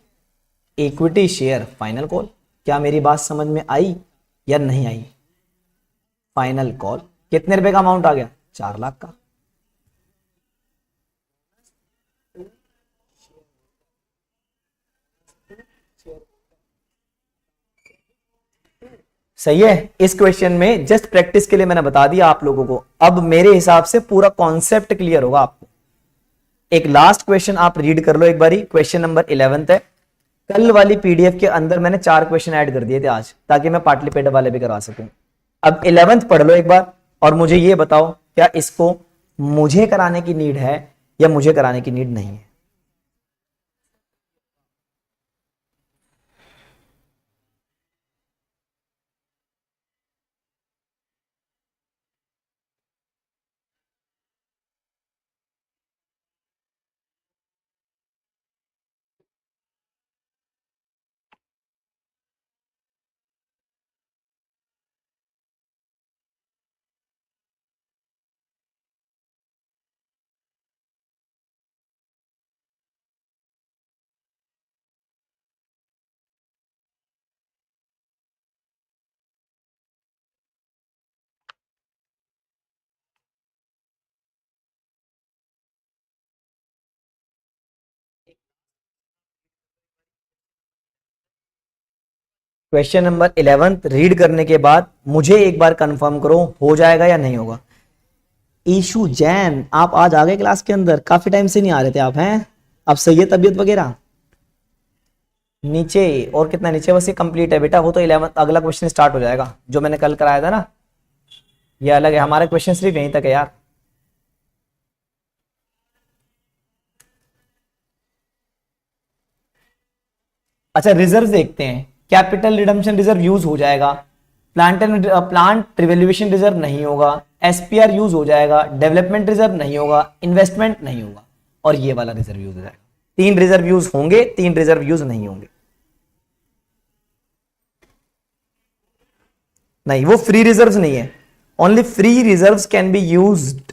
equity share final call. क्या मेरी बात समझ में आई या नहीं आई? फाइनल कॉल कितने रुपए का अमाउंट आ गया, 4 लाख का। सही है। इस क्वेश्चन में जस्ट प्रैक्टिस के लिए मैंने बता दिया आप लोगों को। अब मेरे हिसाब से पूरा कॉन्सेप्ट क्लियर होगा आपको। एक लास्ट क्वेश्चन आप रीड कर लो एक बारी, क्वेश्चन नंबर 11 है। कल वाली पीडीएफ के अंदर मैंने 4 क्वेश्चन ऐड कर दिए थे आज, ताकि मैं पाटलिपेट वाले भी करवा सकूं। अब 11th पढ़ लो एक बार और मुझे ये बताओ, क्या इसको मुझे कराने की नीड है या मुझे कराने की नीड नहीं है? क्वेश्चन नंबर 11 रीड करने के बाद मुझे एक बार कंफर्म करो हो जाएगा या नहीं होगा। ईशू जैन, आप आज आ गए क्लास के अंदर, काफी टाइम से नहीं आ रहे थे आप, हैं अब सही है तबीयत वगैरह? नीचे और कितना नीचे, बस ये कंप्लीट है बेटा, वो तो 11 अगला क्वेश्चन स्टार्ट हो जाएगा जो मैंने कल कराया था ना, ये अलग है। हमारा क्वेश्चन सिर्फ यहीं तक है यार। अच्छा रिजर्व देखते हैं। कैपिटल रिडम्पशन रिजर्व यूज हो जाएगा, प्लांट रिवैल्यूएशन रिजर्व नहीं होगा, एसपीआर यूज हो जाएगा, डेवलपमेंट रिजर्व नहीं होगा, इन्वेस्टमेंट नहीं होगा, और ये वाला रिजर्व यूज हो जाएगा। 3 रिजर्व यूज होंगे, 3 रिजर्व यूज नहीं होंगे। नहीं, वो फ्री रिजर्व्स नहीं है। Only free reserves can be used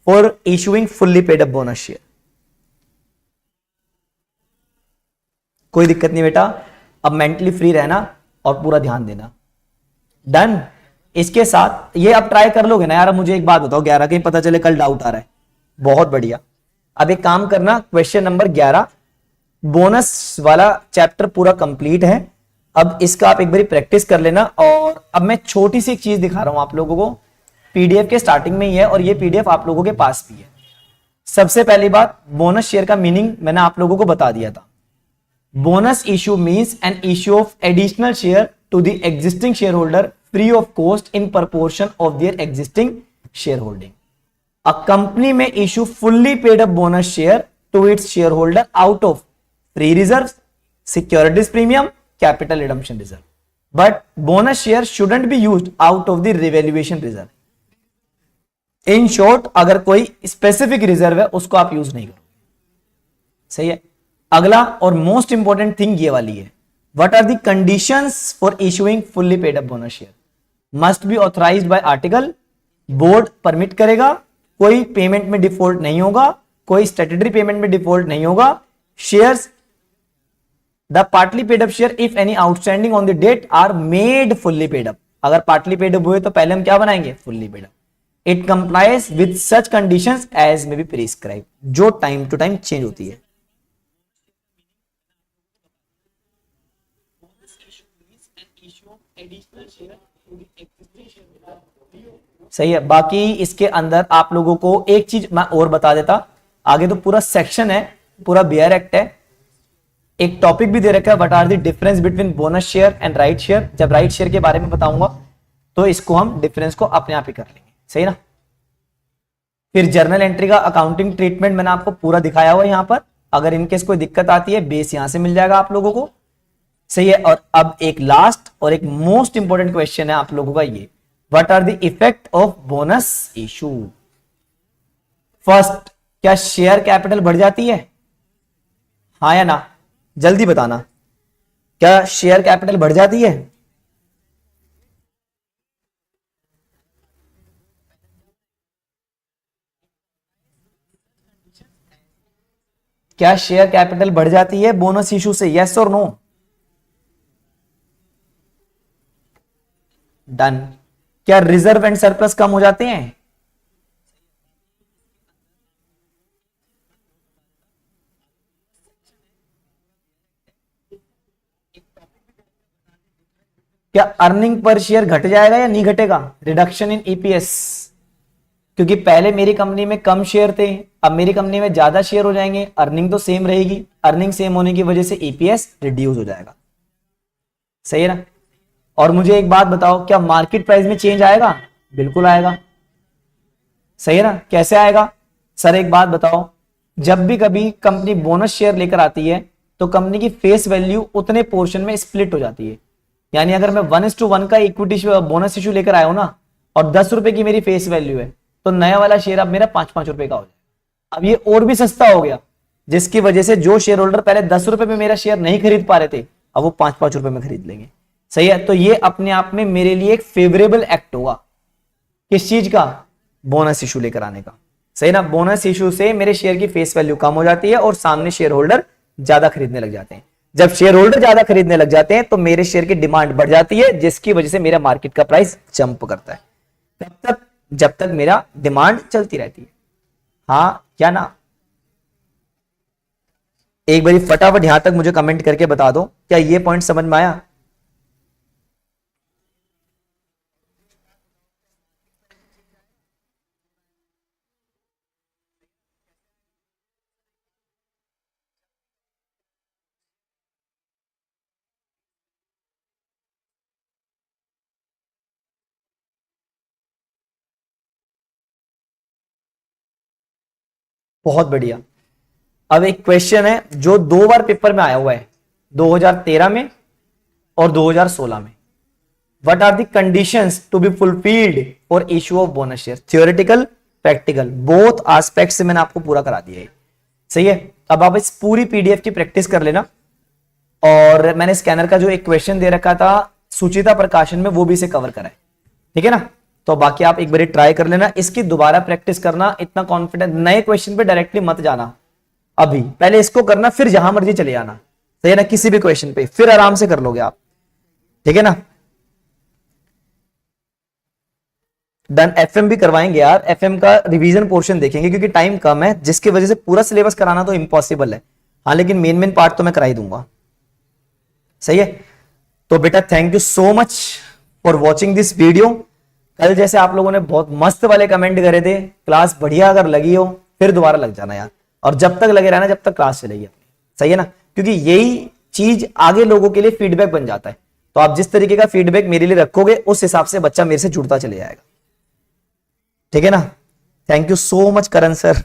for issuing fully paid up bonus share. कोई दिक्कत नहीं बेटा, अब मेंटली फ्री रहना और पूरा ध्यान देना। डन। इसके साथ ये अब ट्राई कर लोगे ना यार? मुझे एक बात बताओ, 11 कहीं पता चले कल डाउट आ रहा है, बहुत बढ़िया। अब एक काम करना, क्वेश्चन नंबर 11 बोनस वाला चैप्टर पूरा कंप्लीट है। अब इसका आप एक बार प्रैक्टिस कर लेना। और अब मैं छोटी सी एक चीज दिखा रहा हूं आप लोगों को, पीडीएफ के स्टार्टिंग में ही है और ये पीडीएफ आप लोगों के पास भी है। सबसे पहली बात, बोनस शेयर का मीनिंग मैंने आप लोगों को बता दिया था। Bonus issue means an issue of additional share to the existing shareholder free of cost in proportion of their existing shareholding. A company may issue fully paid up bonus share to its shareholder out of free reserves, securities premium, capital redemption reserve. But bonus share shouldn't be used out of the revaluation reserve. In short, अगर कोई specific reserve है उसको आप use नहीं करो। सही है। अगला और मोस्ट इंपॉर्टेंट थिंग ये वाली है, what are the conditions for issuing fully paid up bonus share? Must be authorised by article, board permit करेगा, कोई पेमेंट में डिफॉल्ट नहीं होगा, कोई स्टैट्यूटरी पेमेंट में डिफॉल्ट नहीं होगा। Shares the partly paid up share if any outstanding on the date are made fully paid up. अगर पार्टली पेड अप हुए तो पहले हम क्या बनाएंगे, fully paid up. It complies with such conditions as may be prescribe, जो time to time change होती है। सही है। बाकी इसके अंदर आप लोगों को एक चीज मैं और बता देता, आगे तो पूरा सेक्शन है, पूरा बियर एक्ट है, एक टॉपिक भी दे रखा है, what are the difference between bonus share and right share. जब राइट शेयर के बारे में बताऊंगा तो इसको हम डिफरेंस को अपने आप ही कर लेंगे। सही ना। फिर जर्नल एंट्री का अकाउंटिंग ट्रीटमेंट मैंने आपको पूरा दिखाया हुआ है यहां पर। अगर इनकेस कोई दिक्कत आती है, बेस यहां से मिल जाएगा आप लोगों को। सही है। और अब एक लास्ट और एक मोस्ट इंपॉर्टेंट क्वेश्चन है आप लोगों का ये, what are the effect of bonus issue. First, क्या शेयर कैपिटल बढ़ जाती है, हाँ या ना, जल्दी बताना, क्या शेयर कैपिटल बढ़ जाती है? क्या शेयर कैपिटल बढ़ जाती है बोनस इशू से, यस और नो? डन। क्या रिजर्व एंड सरप्लस कम हो जाते हैं? क्या अर्निंग पर शेयर घट जाएगा या नहीं घटेगा, रिडक्शन इन ईपीएस? क्योंकि पहले मेरी कंपनी में कम शेयर थे, अब मेरी कंपनी में ज्यादा शेयर हो जाएंगे, अर्निंग तो सेम रहेगी, अर्निंग सेम होने की वजह से ईपीएस रिड्यूस हो जाएगा। सही है ना? और मुझे एक बात बताओ, क्या मार्केट प्राइस में चेंज आएगा? बिल्कुल आएगा। सही है ना? कैसे आएगा सर, एक बात बताओ, जब भी कभी कंपनी बोनस शेयर लेकर आती है तो कंपनी की फेस वैल्यू उतने पोर्शन में स्प्लिट हो जाती है। यानी अगर मैं 1:1 का इक्विटी बोनस इशू लेकर आया हूं ना, और 10 रुपए की मेरी फेस वैल्यू है, तो नया वाला शेयर अब मेरा 5-5 रुपए का हो जाएगा। अब ये और भी सस्ता हो गया, जिसकी वजह से जो शेयर होल्डर पहले 10 रुपए में मेरा शेयर नहीं खरीद पा रहे थे, अब वो 5-5 रुपए में खरीद लेंगे। सही है? तो ये अपने आप में मेरे लिए एक फेवरेबल एक्ट होगा, किस चीज का, बोनस इशू लेकर आने का। सही ना? बोनस इशू से मेरे शेयर की फेस वैल्यू कम हो जाती है और सामने शेयर होल्डर ज्यादा खरीदने लग जाते हैं। जब शेयर होल्डर ज्यादा खरीदने लग जाते हैं तो मेरे शेयर की डिमांड बढ़ जाती है, जिसकी वजह से मेरा मार्केट का प्राइस जंप करता है। तब तक जब तक मेरा डिमांड चलती रहती है। हाँ क्या ना? एक बारी फटाफट यहां तक मुझे कमेंट करके बता दो, क्या ये पॉइंट समझ में आया? बहुत बढ़िया। अब एक क्वेश्चन है जो 2 बार पेपर में आया हुआ है, 2013 में और 2016 में। What are the conditions to be fulfilled for issue of bonus share? Theoretical, practical, both aspects से मैंने आपको पूरा करा दिया है। सही है? अब आप इस पूरी पीडीएफ की प्रैक्टिस कर लेना, और मैंने स्कैनर का जो एक क्वेश्चन दे रखा था सुचिता प्रकाशन में, वो भी इसे कवर करा है। ठीक है ना? तो बाकी आप एक बार ट्राई कर लेना, इसकी दोबारा प्रैक्टिस करना। इतना कॉन्फिडेंस, नए क्वेश्चन पे डायरेक्टली मत जाना, अभी पहले इसको करना, फिर जहां मर्जी चले जाना। सही है ना? किसी भी क्वेश्चन पे फिर आराम से कर लोगे आप। ठीक है ना? डन। एफएम भी करवाएंगे यार, एफएम का रिवीजन पोर्शन देखेंगे, क्योंकि टाइम कम है, जिसकी वजह से पूरा सिलेबस कराना तो इम्पॉसिबल है। हाँ लेकिन मेन मेन पार्ट तो मैं करा ही दूंगा। सही है? तो बेटा thank you so much for watching this video. कल जैसे आप लोगों ने बहुत मस्त वाले कमेंट करे थे, क्लास बढ़िया अगर लगी हो फिर दोबारा लग जाना यार, और जब तक लगे रहना जब तक क्लास चलेगी। सही है ना? क्योंकि यही चीज आगे लोगों के लिए फीडबैक बन जाता है। तो आप जिस तरीके का फीडबैक मेरे लिए रखोगे, उस हिसाब से बच्चा मेरे से जुड़ता चले जाएगा। ठीक है ना? Thank you so much Karan sir.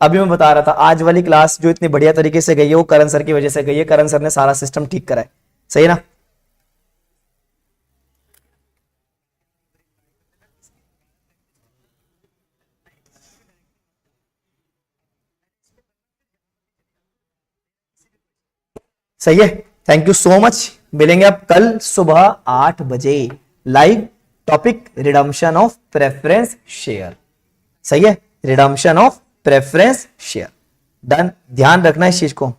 अभी मैं बता रहा था, आज वाली क्लास जो इतनी बढ़िया तरीके से गई है वो करण सर की वजह से गई है। करण सर ने सारा सिस्टम ठीक करा है। सही है ना? सही है? Thank you so much. मिलेंगे अब कल सुबह 8 बजे live, topic redemption of preference share. सही है? Redemption of preference share. Done. ध्यान रखना इस चीज को।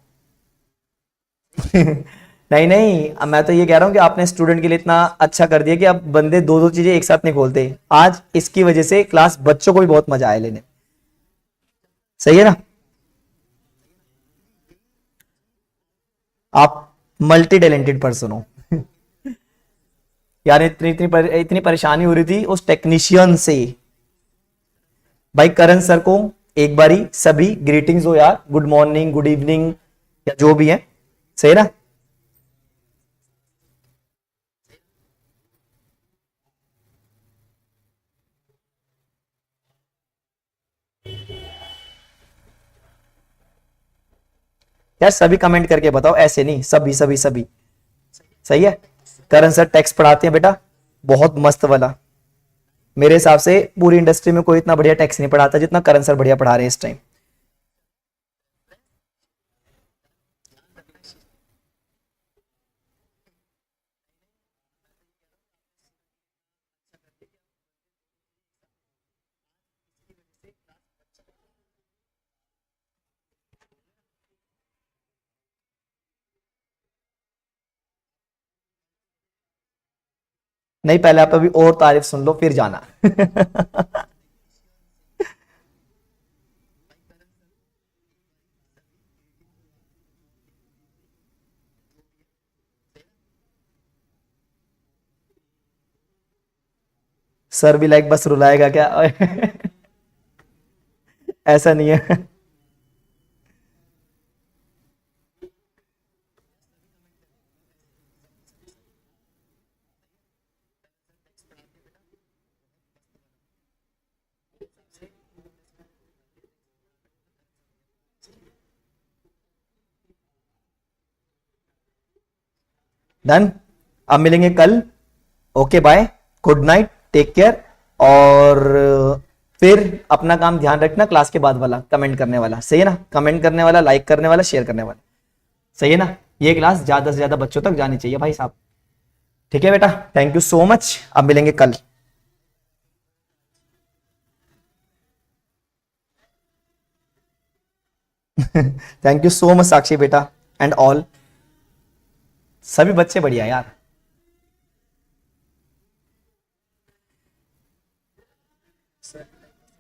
नहीं नहीं, अब मैं तो ये कह रहा हूं कि आपने स्टूडेंट के लिए इतना अच्छा कर दिया कि अब बंदे दो दो चीजें एक साथ नहीं खोलते। आज इसकी वजह से क्लास बच्चों को भी बहुत मजा आया लेने। सही है ना? आप मल्टी टैलेंटेड पर्सन हो। यार इतनी परेशानी हो रही थी उस टेक्नीशियन से। भाई करण सर को एक बारी सभी ग्रीटिंग्स हो यार, गुड मॉर्निंग, गुड इवनिंग, या जो भी है। सही है ना? यार सभी कमेंट करके बताओ, ऐसे नहीं, सभी सभी सभी। सही है। करण सर टेक्स्ट पढ़ाते हैं बेटा, बहुत मस्त वाला। मेरे हिसाब से पूरी इंडस्ट्री में कोई इतना बढ़िया टेक्स्ट नहीं पढ़ाता जितना करण सर बढ़िया पढ़ा रहे हैं इस टाइम। नहीं, पहले आप अभी और तारीफ सुन लो फिर जाना। सर भी लाइक बस रुलाएगा क्या? ऐसा नहीं है। डन। अब मिलेंगे कल। Okay bye, good night, take care. और फिर अपना काम ध्यान रखना, क्लास के बाद वाला कमेंट करने वाला, सही है ना? कमेंट करने वाला, लाइक करने वाला, शेयर करने वाला, सही है ना? ये क्लास ज्यादा से ज्यादा बच्चों तक जानी चाहिए भाई साहब। ठीक है बेटा, थैंक यू सो मच, अब मिलेंगे कल। थैंक यू सो मच साक्षी बेटा एंड ऑल, सभी बच्चे बढ़िया यार।